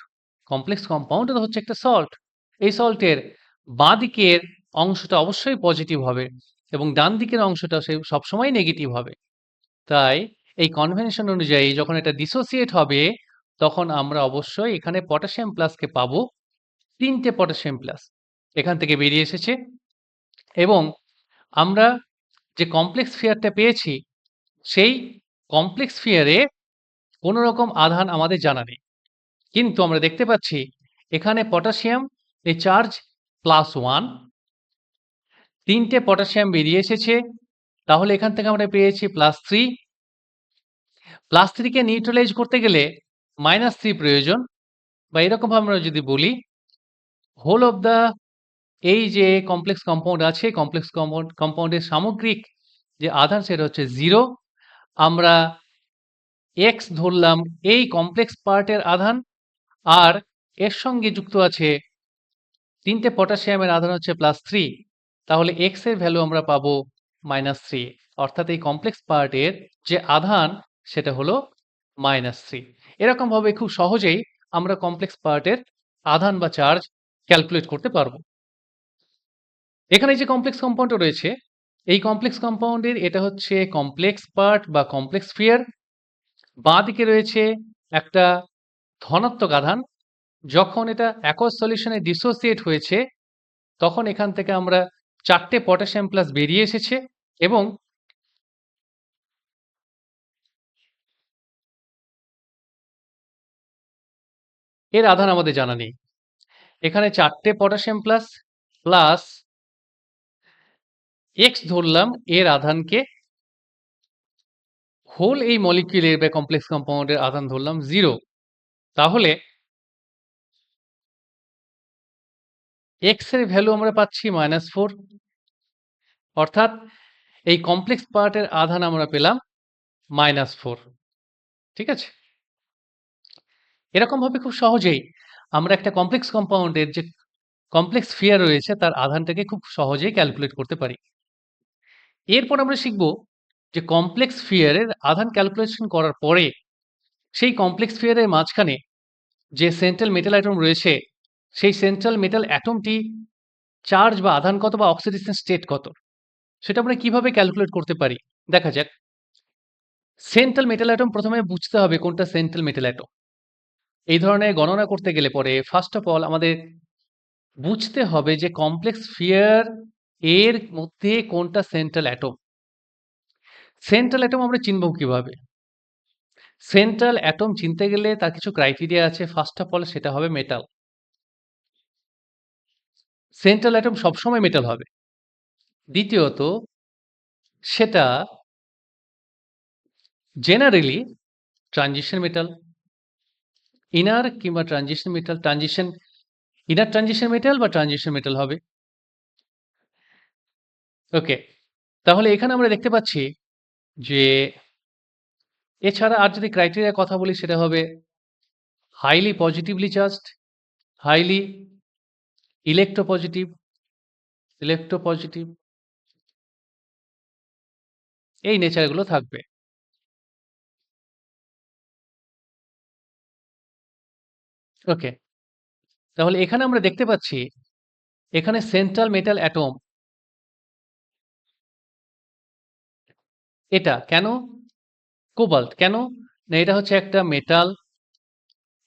কমপ্লেক্স কম্পাউন্ড তো হচ্ছে একটা সল্ট। এই সল্টের বাঁ দিকের অংশটা অবশ্যই পজিটিভ হবে এবং ডান দিকের অংশটা সে সবসময় নেগেটিভ হবে। তাই এই কনভেনশন অনুযায়ী যখন এটা ডিসোসিয়েট হবে, তখন আমরা অবশ্যই এখানে পটাশিয়াম প্লাসকে পাবো। ৩ টে পটাশিয়াম প্লাস এখান থেকে বেরিয়ে এসেছে এবং আমরা যে কমপ্লেক্স স্ফিয়ারটা পেয়েছি, সেই কমপ্লেক্স স্ফিয়ারে কোনো রকম আধান আমাদের জানা নেই। কিন্তু আমরা দেখতে পাচ্ছি এখানে পটাশিয়াম, এই চার্জ +1, ৩ টে পটাশিয়াম বেরিয়ে এসেছে। তাহলে এখান থেকে আমরা পেয়েছি +3। +3 কে নিউট্রালাইজ করতে গেলে -3 প্রয়োজন, বা এরকমভাবে আমরা যদি বলি হোল অফ দ্য, এই যে কমপ্লেক্স কম্পাউন্ড আছে, কমপ্লেক্স কম্পাউন্ডের সামগ্রিক যে আধান সেটা হচ্ছে 0। আমরা x ধরলাম এই কমপ্লেক্স পার্টের আধান, আর এর সঙ্গে যুক্ত আছে 3টে পটাশিয়ামের আধান হচ্ছে +3, তাহলে x এর ভ্যালু আমরা পাবো -3, অর্থাৎ এই কমপ্লেক্স পার্টের যে আধান সেটা হলো -3। এরকমভাবে খুব সহজেই আমরা কমপ্লেক্স পার্টের আধান বা চার্জ ক্যালকুলেট করতে পারবো। এখানে যে কমপ্লেক্স কম্পাউন্ডটা রয়েছে, এই কমপ্লেক্স কম্পাউন্ডের এটা হচ্ছে কমপ্লেক্স পার্ট বা কমপ্লেক্স স্ফিয়ার। বাঁদিকে রয়েছে একটা ধনাত্মক আধান। যখন এটা aqueous সলিউশনে ডিসোসিয়েট হয়েছে, তখন এখান থেকে আমরা 4টে পটাশিয়াম প্লাস বেরিয়ে এসেছে এবং এর আধান আমাদের জানা নেই। এখানে 4টে পটাশিয়াম প্লাস x ধরলাম এর আধানকে, হোল এই মলিকিউলের বা কমপ্লেক্স কম্পাউন্ডের আধান ধরলাম 0। তাহলে x এর ভ্যালু আমরা পাচ্ছি -4, অর্থাৎ এই কমপ্লেক্স পার্টের আধান আমরা পেলাম -4। ঠিক আছে? এরকমভাবে খুব সহজেই আমরা একটা কমপ্লেক্স কম্পাউন্ডের যে কমপ্লেক্স স্ফিয়ার রয়েছে তার আধানটাকে খুব সহজেই ক্যালকুলেট করতে পারি। এরপর আমরা শিখব যে কমপ্লেক্স স্ফিয়ারের আধান ক্যালকুলেশন করার পরে সেই কমপ্লেক্স স্ফিয়ারের মাঝখানে যে সেন্ট্রাল মেটাল অ্যাটম রয়েছে, সেই সেন্ট্রাল মেটাল অ্যাটমটি চার্জ বা আধান কত বা অক্সিডেশন স্টেট কত, সেটা আমরা কিভাবে ক্যালকুলেট করতে পারি দেখা যাক। সেন্ট্রাল মেটাল অ্যাটম প্রথমে বুঝতে হবে কোনটা সেন্ট্রাল মেটাল অ্যাটম। এই ধরনের গণনা করতে গেলে পরে ফার্স্ট অফ অল আমাদের বুঝতে হবে যে কমপ্লেক্স স্ফিয়ার এর মধ্যে কোনটা সেন্ট্রাল অ্যাটম। সেন্ট্রাল অ্যাটম আমরা চিনব কিভাবে? সেন্ট্রাল অ্যাটম চিনতে গেলে তার কিছু ক্রাইটেরিয়া আছে। ফার্স্ট অফ অল সেটা হবে মেটাল। সেন্ট্রাল অ্যাটম সবসময় মেটাল হবে। দ্বিতীয়ত সেটা জেনারেলি ট্রানজিশন মেটাল। ইনার কিংবা transition metal, inner transition metal বা ট্রানজিশন মেটাল হবে। ওকে, তাহলে এখানে আমরা দেখতে পাচ্ছি যে এছাড়া আর যদি ক্রাইটেরিয়ার কথা বলি সেটা হবে highly positively charged, highly electropositive এই নেচারগুলো থাকবে। ওকে, তাহলে এখানে আমরা দেখতে পাচ্ছি এখানে সেন্ট্রাল মেটাল অ্যাটম এটা কেন কোবাল্ট কেন? না এটা হচ্ছে একটা মেটাল,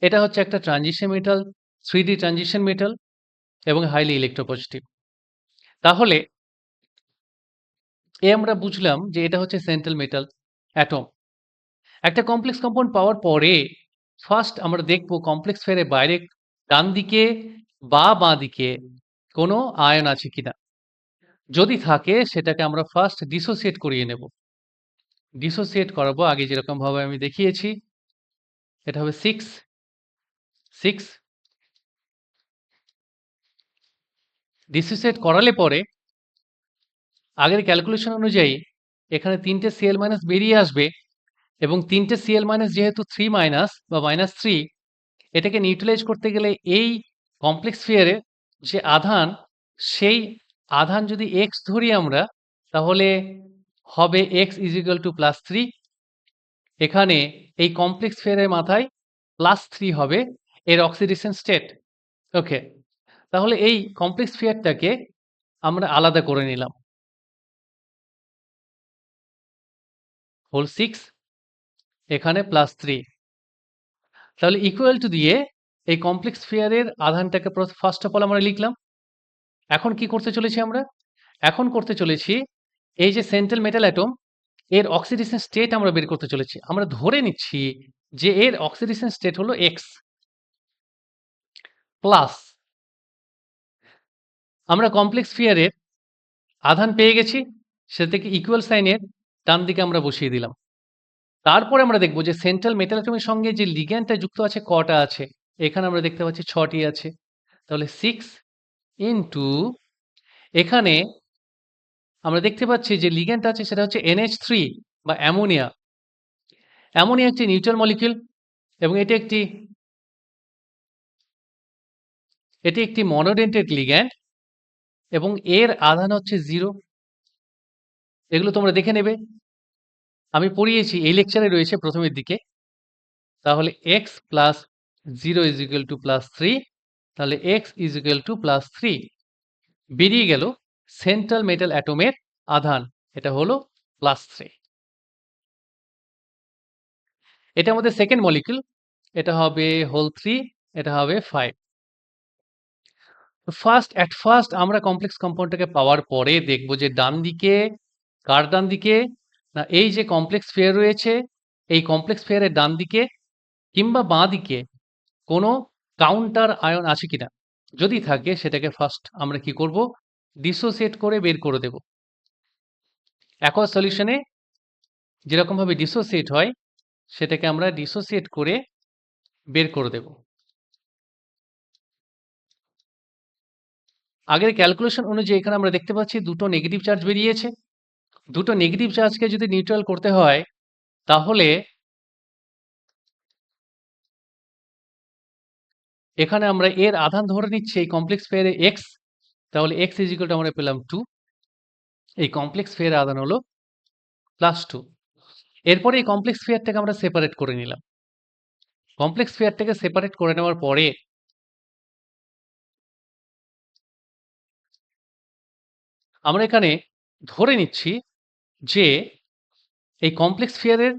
এটা হচ্ছে একটা transition metal, 3D transition metal এবং হাইলি ইলেকট্রোপজিটিভ। তাহলে আমরা বুঝলাম যে এটা হচ্ছে সেন্ট্রাল মেটাল অ্যাটম। একটা কমপ্লেক্স কম্পাউন্ড পাওয়ার পরে ফার্স্ট আমরা দেখব কমপ্লেক্স স্ফিয়ারের বাইরে ডান দিকে বা বাঁ দিকে কোনো আয়ন আছে কিনা। যদি থাকে সেটাকে আমরা ফার্স্ট ডিসোসিয়েট করিয়ে নেব। ডিসোসিয়েট করাবো আগে যেরকমভাবে আমি দেখিয়েছি। এটা হবে 6 ডিসোসিয়েট করালে পরে আগের ক্যালকুলেশন অনুযায়ী এখানে 3টে Cl- বেরিয়ে আসবে এবং 3টে Cl- যেহেতু 3- বা -3, এটাকে নিউট্রালাইজ করতে গেলে এই কমপ্লেক্স স্ফিয়ারে যে আধান, সেই আধান যদি x ধরি আমরা, তাহলে হবে x +3। এখানে এই কমপ্লেক্স স্ফিয়ারের মাথায় +3 হবে এর অক্সিডেশন স্টেট। ওকে, তাহলে এই কমপ্লেক্স স্ফিয়ারটাকে আমরা আলাদা করে নিলাম। হোল 6 এখানে +3, তাহলে ইকুয়াল টু দিয়ে এই কমপ্লেক্স স্ফিয়ারের আধানটাকে ফার্স্ট অফ অল আমরা লিখলাম। এখন কি করতে চলেছি আমরা? এখন করতে চলেছি এই যে সেন্ট্রাল মেটাল অ্যাটম এর অক্সিডেশন স্টেট আমরা বের করতে চলেছি। আমরা ধরে নিচ্ছি যে এর অক্সিডেশন স্টেট হলো x প্লাস আমরা কমপ্লেক্স স্ফিয়ারের আধান পেয়ে গেছি, সেটা থেকে ইকুয়াল সাইনের ডান দিকে আমরা বসিয়ে দিলাম। তারপরে আমরা দেখব যে সেন্ট্রাল মেটাল অ্যাটমের সঙ্গে যে লিগ্যান্ডটা যুক্ত আছে কটা আছে? এখানে আমরা দেখতে পাচ্ছি 6টি আছে। তাহলে 6 ইনটু এখানে আমরা দেখতে পাচ্ছি যে লিগ্যান্ড আছে সেটা হচ্ছে NH3 বা অ্যামোনিয়া। অ্যামোনিয়া একটি নিউট্রাল মলিকিউল এবং এটি একটি এটি একটি মনোডেন্টেড লিগ্যান্ড এবং এর আধান হচ্ছে 0। এগুলো তোমরা দেখে নেবে। আমি পড়িয়েছি, এই লেকচারে রয়েছে প্রথমের দিকে। তাহলে x plus 0 is equal to plus 3, তাহলে x is equal to plus 3 বেরিয়ে গেল সেন্ট্রাল মেটাল অ্যাটমের আধান, এটা হলো প্লাস 3। এটা আমাদের সেকেন্ড মলিকিউল, এটা হবে হোল 3, এটা হবে 5। অ্যাট ফার্স্ট আমরা কমপ্লেক্স কম্পাউন্ডটাকে পাওয়ার পরে দেখব যে ডান দিকে, কার ডান দিকে, না এই যে কমপ্লেক্স পেয়ার রয়েছে, এই কমপ্লেক্স পেয়ারের ডান দিকে কিংবা বাঁ দিকে কোনো কাউন্টার আয়ন আছে কিনা। যদি থাকে সেটাকে ফার্স্ট আমরা কি করব, ডিসোসিয়েট করে বের করে দেব। অ্যাকোয়া সলিউশনে যেরকমভাবে ডিসোসিয়েট হয় সেটাকে আমরা ডিসোসিয়েট করে বের করে দেব। আগের ক্যালকুলেশন অনুযায়ী এখানে আমরা দেখতে পাচ্ছি দুটো নেগেটিভ চার্জ বেরিয়েছে। দুটো নেগেটিভ চার্জকে যদি নিউট্রাল করতে হয় তাহলে এখানে আমরা এর আধান ধরে নিচ্ছি এই কমপ্লেক্স পেয়ারে x, তাহলে x ইজ ইকুয়াল টু আমরা পেলাম 2। এই কমপ্লেক্স পেয়ারের আধান হলো +2। এরপরে এই কমপ্লেক্স পেয়ারটাকে আমরা সেপারেট করে নিলাম। কমপ্লেক্স পেয়ারটাকে সেপারেট করে নেওয়ার পরে আমরা এখানে ধরে নিচ্ছি যে এই কমপ্লেক্স পেয়ারের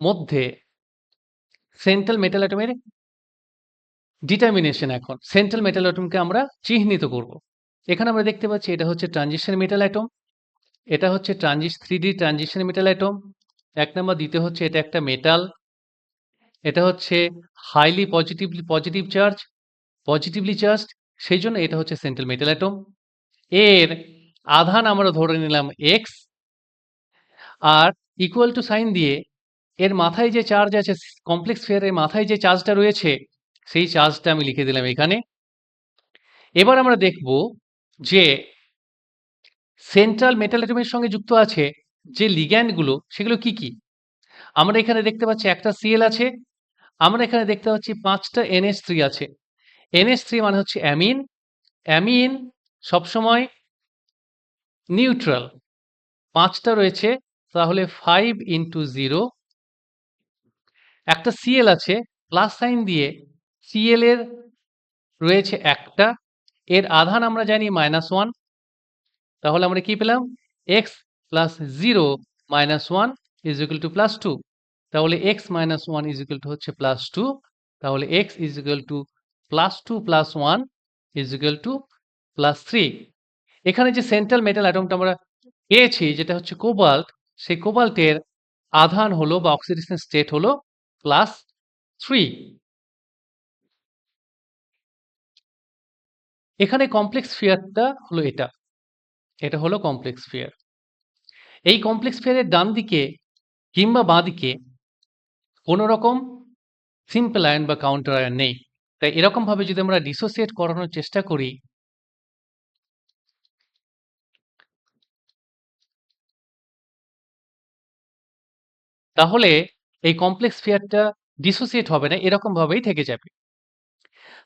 মধ্যে সেন্ট্রাল মেটাল অ্যাটমের ডিটারমিনেশন, এখন সেন্ট্রাল মেটাল অ্যাটমকে আমরা চিহ্নিত করব। এখানে আমরা দেখতে পাচ্ছি এটা হচ্ছে ট্রানজিশন মেটাল অ্যাটম, এটা হচ্ছে 3D transition metal atom 1 number. দ্বিতীয় হচ্ছে এটা একটা মেটাল, এটা হচ্ছে highly positive charge, positively charged, সেই জন্য এটা হচ্ছে সেন্ট্রাল মেটাল অ্যাটম। এর আধান আমরা ধরে নিলাম x, আর ইকুয়াল টু সাইন দিয়ে এর মাথায় যে চার্জ আছে, কমপ্লেক্স পেয়ারের মাথায় যে চার্জটা রয়েছে সেই চার্জটা আমি লিখে দিলাম এখানে। এবার আমরা দেখব যে সেন্ট্রাল মেটাল অ্যাটমের সঙ্গে যুক্ত আছে যে লিগ্যান্ডগুলো, সেগুলো কি কি। আমরা এখানে দেখতে পাচ্ছি একটা Cl আছে, আমরা এখানে দেখতে পাচ্ছি 5টা NH3 আছে। NH3 মানে হচ্ছে অ্যামিন। অ্যামিন সবসময় নিউট্রাল, 5টা রয়েছে, তাহলে 5 ইন্টু 0। একটা Cl আছে, প্লাস সাইন দিয়ে Cl এর রয়েছে একটা, এর আধান আমরা জানি -1, তাহলে আমরা কি পেলাম, x plus 0 minus 1 is equal to plus 2, তাহলে x minus 1 is equal to হচ্ছে প্লাস 2, তাহলে x is equal to plus 2 plus 1 is equal to plus 3। এখানে যে সেন্ট্রাল মেটাল অ্যাটমটা আমরা পেয়েছি যেটা হচ্ছে কোবাল্ট, সেই কোবাল্টের আধান হলো বা অক্সিডেশন স্টেট হলো প্লাস 3। এখানে কমপ্লেক্স স্ফিয়ারটা হলো এটা, এটা হলো কমপ্লেক্স স্ফিয়ার। এই কমপ্লেক্স স্ফিয়ারের ডান দিকে কিংবা বাঁ দিকে কোনো রকম সিম্পল আয়ন বা কাউন্টার আয়ন নেই। তাই এরকমভাবে যদি আমরা ডিসোসিয়েট করানোর চেষ্টা করি, তাহলে এই কমপ্লেক্স স্ফিয়ারটা ডিসোসিয়েট হবে না, এরকমভাবেই থেকে যাবে।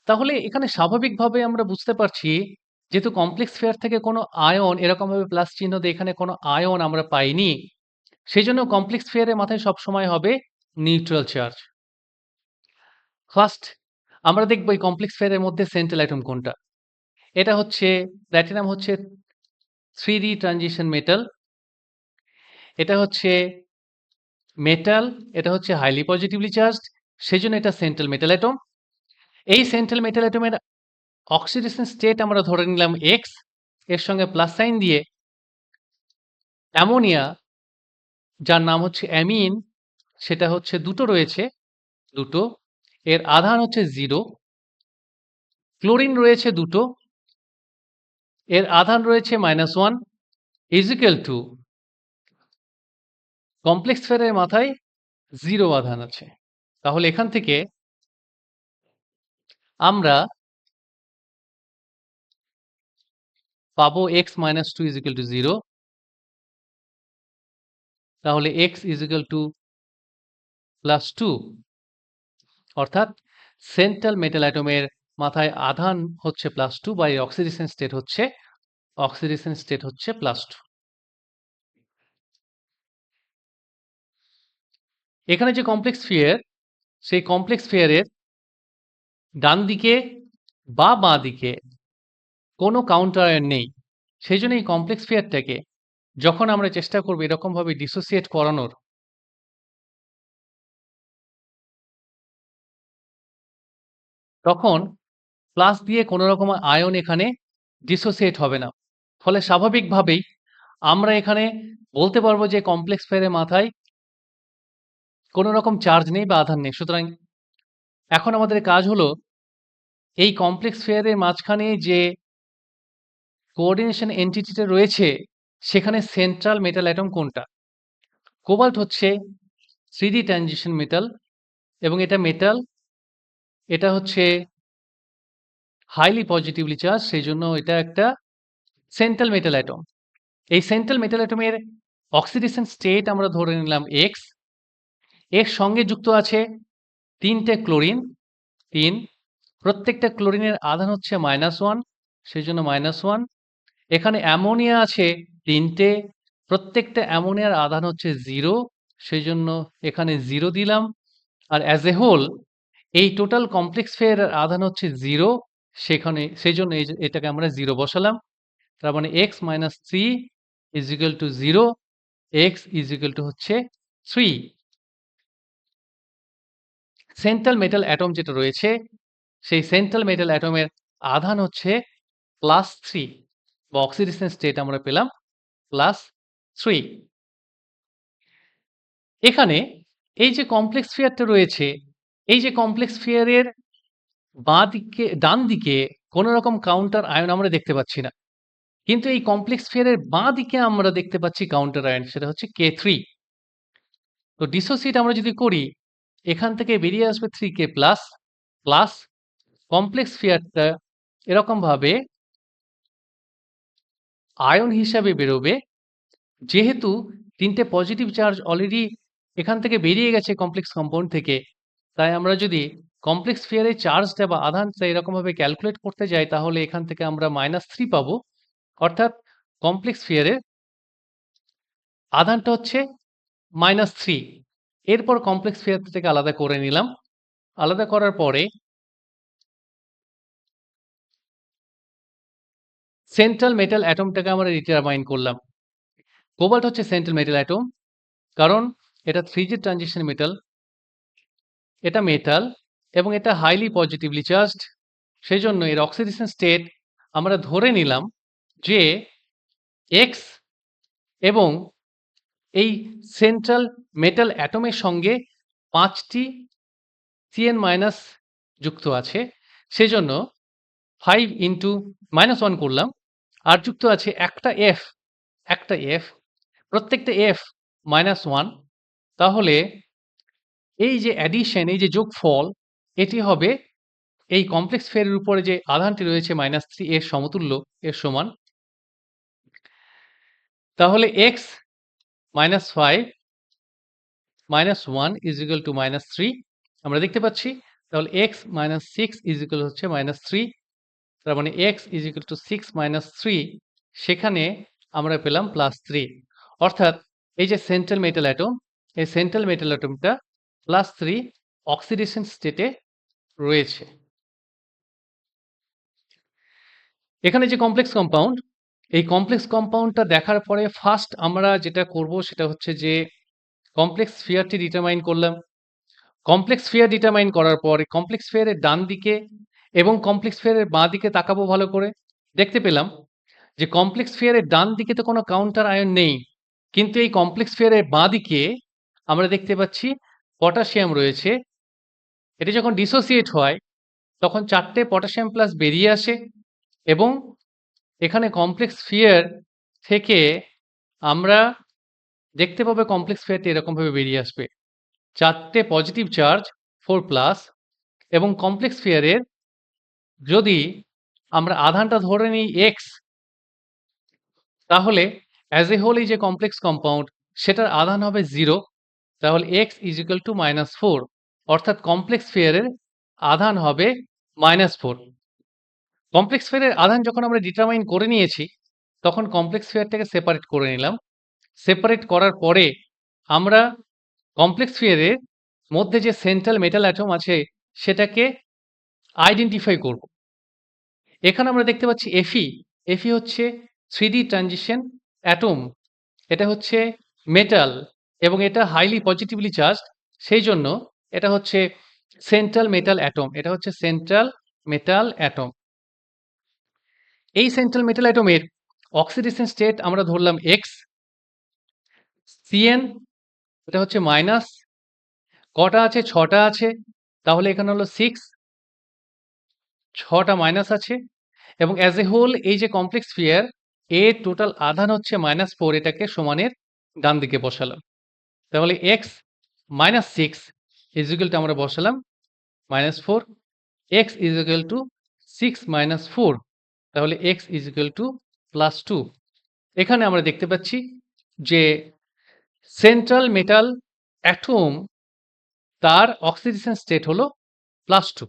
তাহলে এখানে স্বাভাবিকভাবে আমরা বুঝতে পারছি, যেহেতু কমপ্লেক্স স্ফিয়ার থেকে কোনো আয়ন এরকমভাবে প্লাস চিহ্ন দিয়ে এখানে কোনো আয়ন আমরা পাইনি, সেজন্য কমপ্লেক্স স্ফিয়ারের মাথায় সবসময় হবে নিউট্রাল চার্জ। ফার্স্ট আমরা দেখব এই কমপ্লেক্স স্ফিয়ারের মধ্যে সেন্ট্রাল অ্যাটম কোনটা। এটা হচ্ছে প্ল্যাটিনাম, হচ্ছে 3D ট্রানজিশন মেটাল। এটা হচ্ছে মেটাল, এটা হচ্ছে হাইলি পজিটিভলি চার্জড, সেজন্য এটা সেন্ট্রাল মেটাল অ্যাটম। এই সেন্ট্রাল মেটাল অ্যাটমের অক্সিডেশন স্টেট আমরা ধরে নিলাম x, এর সঙ্গে প্লাস সাইন দিয়ে অ্যামোনিয়া যার নাম হচ্ছে অ্যামিন, সেটা হচ্ছে দুটো রয়েছে, দুটো, এর আধান হচ্ছে 0। ক্লোরিন রয়েছে দুটো, এর আধান রয়েছে -1 ইজ ইকুয়াল টু কমপ্লেক্স পেয়ারের মাথায় 0 আধান আছে। তাহলে এখান থেকে আমরা পাবো x - 2 = 0, তাহলে x = +2, অর্থাৎ সেন্ট্রাল মেটাল অ্যাটমের মাথায় আধান হচ্ছে +2 বা এর অক্সিডেশন স্টেট হচ্ছে +2। এখানে যে কমপ্লেক্স স্ফিয়ার, সেই কমপ্লেক্স স্ফিয়ারের ডান দিকে বা বাঁ দিকে কোনো কাউন্টার আয়ন নেই। সেইজন্য এই কমপ্লেক্স স্ফিয়ারটাকে যখন আমরা চেষ্টা করব এরকমভাবে ডিসোসিয়েট করানোর, তখন প্লাস দিয়ে কোনো রকম আয়ন এখানে ডিসোসিয়েট হবে না। ফলে স্বাভাবিকভাবেই আমরা এখানে বলতে পারবো যে কমপ্লেক্স স্ফিয়ারের মাথায় কোনো রকম চার্জ নেই বা আধান নেই। সুতরাং এখন আমাদের কাজ হলো এই কমপ্লেক্স স্ফিয়ারের মাঝখানে যে কোঅর্ডিনেশন এন্টিটিটা রয়েছে সেখানে সেন্ট্রাল মেটাল অ্যাটম কোনটা? কোবাল্ট হচ্ছে 3D ট্রানজিশন মেটাল এবং এটা মেটাল, এটা হচ্ছে হাইলি পজিটিভলি চার্জ, সেইজন্য এটা একটা সেন্ট্রাল মেটাল অ্যাটম। এই সেন্ট্রাল মেটাল অ্যাটমের অক্সিডেশন স্টেট আমরা ধরে নিলাম x, এর সঙ্গে যুক্ত আছে 3টে ক্লোরিন, 3, প্রত্যেকটা ক্লোরিনের আধান হচ্ছে -1, সেইজন্য -1। এখানে অ্যামোনিয়া আছে 3টে, প্রত্যেকটা অ্যামোনিয়ার আধান হচ্ছে 0, সেইজন্য এখানে 0 দিলাম। আর অ্যাজ এ হোল এই টোটাল কমপ্লেক্স স্ফিয়ারের আধান হচ্ছে 0, সেইজন্য এটাকে আমরা 0 বসালাম। তার মানে x - 3 = 0, x হচ্ছে 3। সেন্ট্রাল মেটাল অ্যাটম যেটা রয়েছে সেই সেন্ট্রাল মেটাল অ্যাটমের আধান হচ্ছে +3 বা অক্সিডেশন স্টেট আমরা পেলাম +3। এখানে এই যে কমপ্লেক্স স্ফিয়ারটা রয়েছে, এই যে কমপ্লেক্স স্ফিয়ারের ডান দিকে কোনো রকম কাউন্টার আয়ন আমরা দেখতে পাচ্ছি না। কিন্তু এই কমপ্লেক্স স্ফিয়ারের বাঁ দিকে আমরা দেখতে পাচ্ছি কাউন্টার আয়ন, সেটা হচ্ছে K3। তো ডিসোসিয়েট আমরা যদি করি, এখান থেকে বেরিয়ে আসবে 3K প্লাস, প্লাস কমপ্লেক্স স্ফিয়ারটা এরকমভাবে আয়ন হিসাবে বেরোবে। যেহেতু 3টে পজিটিভ চার্জ অলরেডি এখান থেকে বেরিয়ে গেছে কমপ্লেক্স কম্পাউন্ড থেকে, তাই আমরা যদি কমপ্লেক্স স্ফিয়ারের চার্জটা বা আধানটা এরকমভাবে ক্যালকুলেট করতে যাই, তাহলে এখান থেকে আমরা -3 পাবো। অর্থাৎ কমপ্লেক্স স্ফিয়ারের আধানটা হচ্ছে -3। এরপর কমপ্লেক্স স্ফিয়ার থেকে আলাদা করে নিলাম। আলাদা করার পরে সেন্ট্রাল মেটাল অ্যাটমটাকে আমরা ডিটারমাইন করলাম। কোবাল্ট হচ্ছে সেন্ট্রাল মেটাল অ্যাটম, কারণ এটা 3G ট্রানজিশন মেটাল, এটা মেটাল এবং এটা হাইলি পজিটিভলি চার্জড। সেজন্য এর অক্সিডেশন স্টেট আমরা ধরে নিলাম যে x, এবং এই সেন্ট্রাল মেটাল অ্যাটমের সঙ্গে 5টি Cn- যুক্ত আছে, সেজন্য 5 ইন্টু -1 করলাম। আর যুক্ত আছে একটা F, প্রত্যেকটা F -1। তাহলে এই যে অ্যাডিশন, এই যে যোগফল, এটি হবে এই কমপ্লেক্স স্ফিয়ারের উপরে যে আধানটি রয়েছে -3 এর সমতুল্য, এর সমান। তাহলে x - 5 - 1 = -3 আমরা দেখতে পাচ্ছি। তাহলে x - 6 হচ্ছে -3। তার মানে x = 6 - 3, সেখানে আমরা পেলাম +3। অর্থাৎ এই যে সেন্ট্রাল মেটাল অ্যাটম, এই সেন্ট্রাল মেটাল অ্যাটমটা +3 অক্সিডেশন স্টেটে রয়েছে। এখানে যে কমপ্লেক্স কম্পাউন্ড, এই কমপ্লেক্স কম্পাউন্ডটা দেখার পরে ফার্স্ট আমরা যেটা করব সেটা হচ্ছে যে কমপ্লেক্স স্ফিয়ারটি ডিটারমাইন করলাম। কমপ্লেক্স স্ফিয়ার ডিটারমাইন করার পরে কমপ্লেক্স স্ফিয়ারের ডান দিকে এবং কমপ্লেক্স স্ফিয়ারের বাঁ দিকে তাকাবো ভালো করে। দেখতে পেলাম যে কমপ্লেক্স স্ফিয়ারের ডান দিকে তো কোনো কাউন্টার আয়ন নেই, কিন্তু এই কমপ্লেক্স স্ফিয়ারের বাঁ দিকে আমরা দেখতে পাচ্ছি পটাশিয়াম রয়েছে। এটি যখন ডিসোসিয়েট হয় তখন 4টে পটাশিয়াম প্লাস বেরিয়ে আসে এবং এখানে কমপ্লেক্স স্ফিয়ার থেকে আমরা দেখতে পাবো কমপ্লেক্স স্ফিয়ারটি এরকমভাবে বেরিয়ে আসবে। 4টে পজিটিভ চার্জ 4 প্লাস, এবং কমপ্লেক্স স্ফিয়ারের যদি আমরা আধানটা ধরে নিই x, তাহলে অ্যাজ এ হোল এই যে কমপ্লেক্স কম্পাউন্ড সেটার আধান হবে 0। তাহলে x = -4, অর্থাৎ কমপ্লেক্স স্ফিয়ারের আধান হবে -4। কমপ্লেক্স ফেয়ারের আধান যখন আমরা ডিটারমাইন করে নিয়েছি, তখন কমপ্লেক্স ফেয়ারটাকে সেপারেট করে নিলাম। সেপারেট করার পরে আমরা কমপ্লেক্স ফেয়ারের মধ্যে যে সেন্ট্রাল মেটাল অ্যাটম আছে সেটাকে আইডেন্টিফাই করব। এখানে আমরা দেখতে পাচ্ছি Fe। Fe হচ্ছে 3D ট্রানজিশন অ্যাটম। এটা হচ্ছে মেটাল এবং এটা হাইলি পজিটিভলি চার্জড। সেই জন্য এটা হচ্ছে সেন্ট্রাল মেটাল অ্যাটম। এটা হচ্ছে সেন্ট্রাল মেটাল অ্যাটম। এই সেন্ট্রাল মেটাল অ্যাটমের অক্সিডেশন স্টেট আমরা ধরলাম X। Cn এটা হচ্ছে মাইনাস। কটা আছে? 6টা আছে। তাহলে এখানে হলো 6, 6টা মাইনাস আছে এবং অ্যাজ এ হোল এই যে কমপ্লেক্স স্ফিয়ার এর টোটাল আধান হচ্ছে -4। এটাকে সমানের ডান দিকে বসালাম। তাহলে x - 6 ইজ ইকুয়াল টু আমরা বসালাম -4। x is equal to 6 - 4। তাহলে x ইজ ইকুয়াল টু +2। এখানে আমরা দেখতে পাচ্ছি যে সেন্ট্রাল মেটাল অ্যাটম তার অক্সিডেশন স্টেট হলো +2।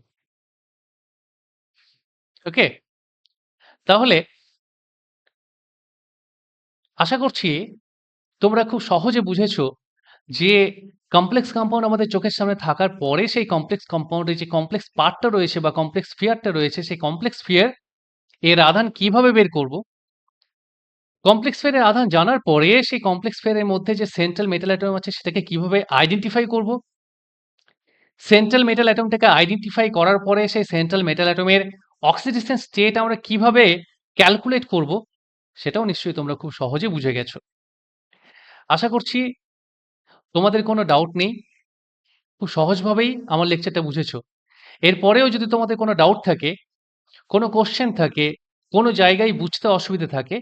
ওকে? তাহলে আশা করছি তোমরা খুব সহজে বুঝেছো যে কমপ্লেক্স কম্পাউন্ড আমাদের চোখের সামনে থাকার পরে সেই কমপ্লেক্স কম্পাউন্ডের যে কমপ্লেক্স পার্টটা রয়েছে বা কমপ্লেক্স স্ফিয়ারটা রয়েছে সেই কমপ্লেক্স স্ফিয়ার এর আধান কিভাবে বের করব। কমপ্লেক্স স্ফিয়ারের আধান জানার পরে সেই কমপ্লেক্স স্ফিয়ারের মধ্যে যে সেন্ট্রাল মেটাল অ্যাটম আছে সেটাকে কিভাবে আইডেন্টিফাই করব। সেন্ট্রাল মেটাল অ্যাটমটাকে আইডেন্টিফাই করার পরে সেই সেন্ট্রাল মেটাল অ্যাটমের অক্সিডেশন স্টেট আমরা কিভাবে ক্যালকুলেট করব সেটাও নিশ্চয়ই তোমরা খুব সহজে বুঝে গেছো। আশা করছি তোমাদের কোনো ডাউট নেই। খুব সহজভাবেই আমার লেকচারটা বুঝেছো। এরপরেও যদি তোমাদের কোনো ডাউট থাকে, কোনো কোয়েশ্চেন থাকে, কোনো জায়গায় বুঝতে অসুবিধা থাকে,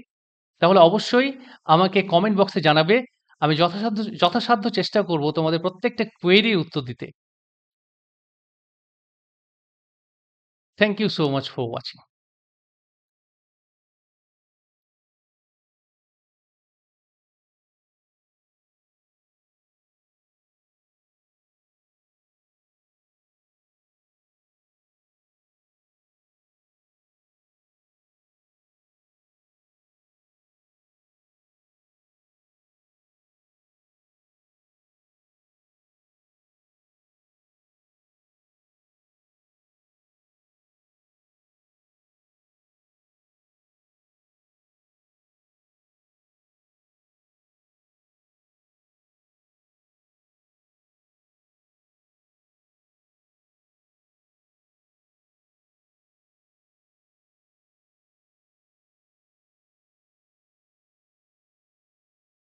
তাহলে অবশ্যই আমাকে কমেন্ট বক্সে জানাবে। আমি যথাসাধ্য চেষ্টা করব তোমাদের প্রত্যেকটা কোয়েরির উত্তর দিতে। Thank you so much for watching.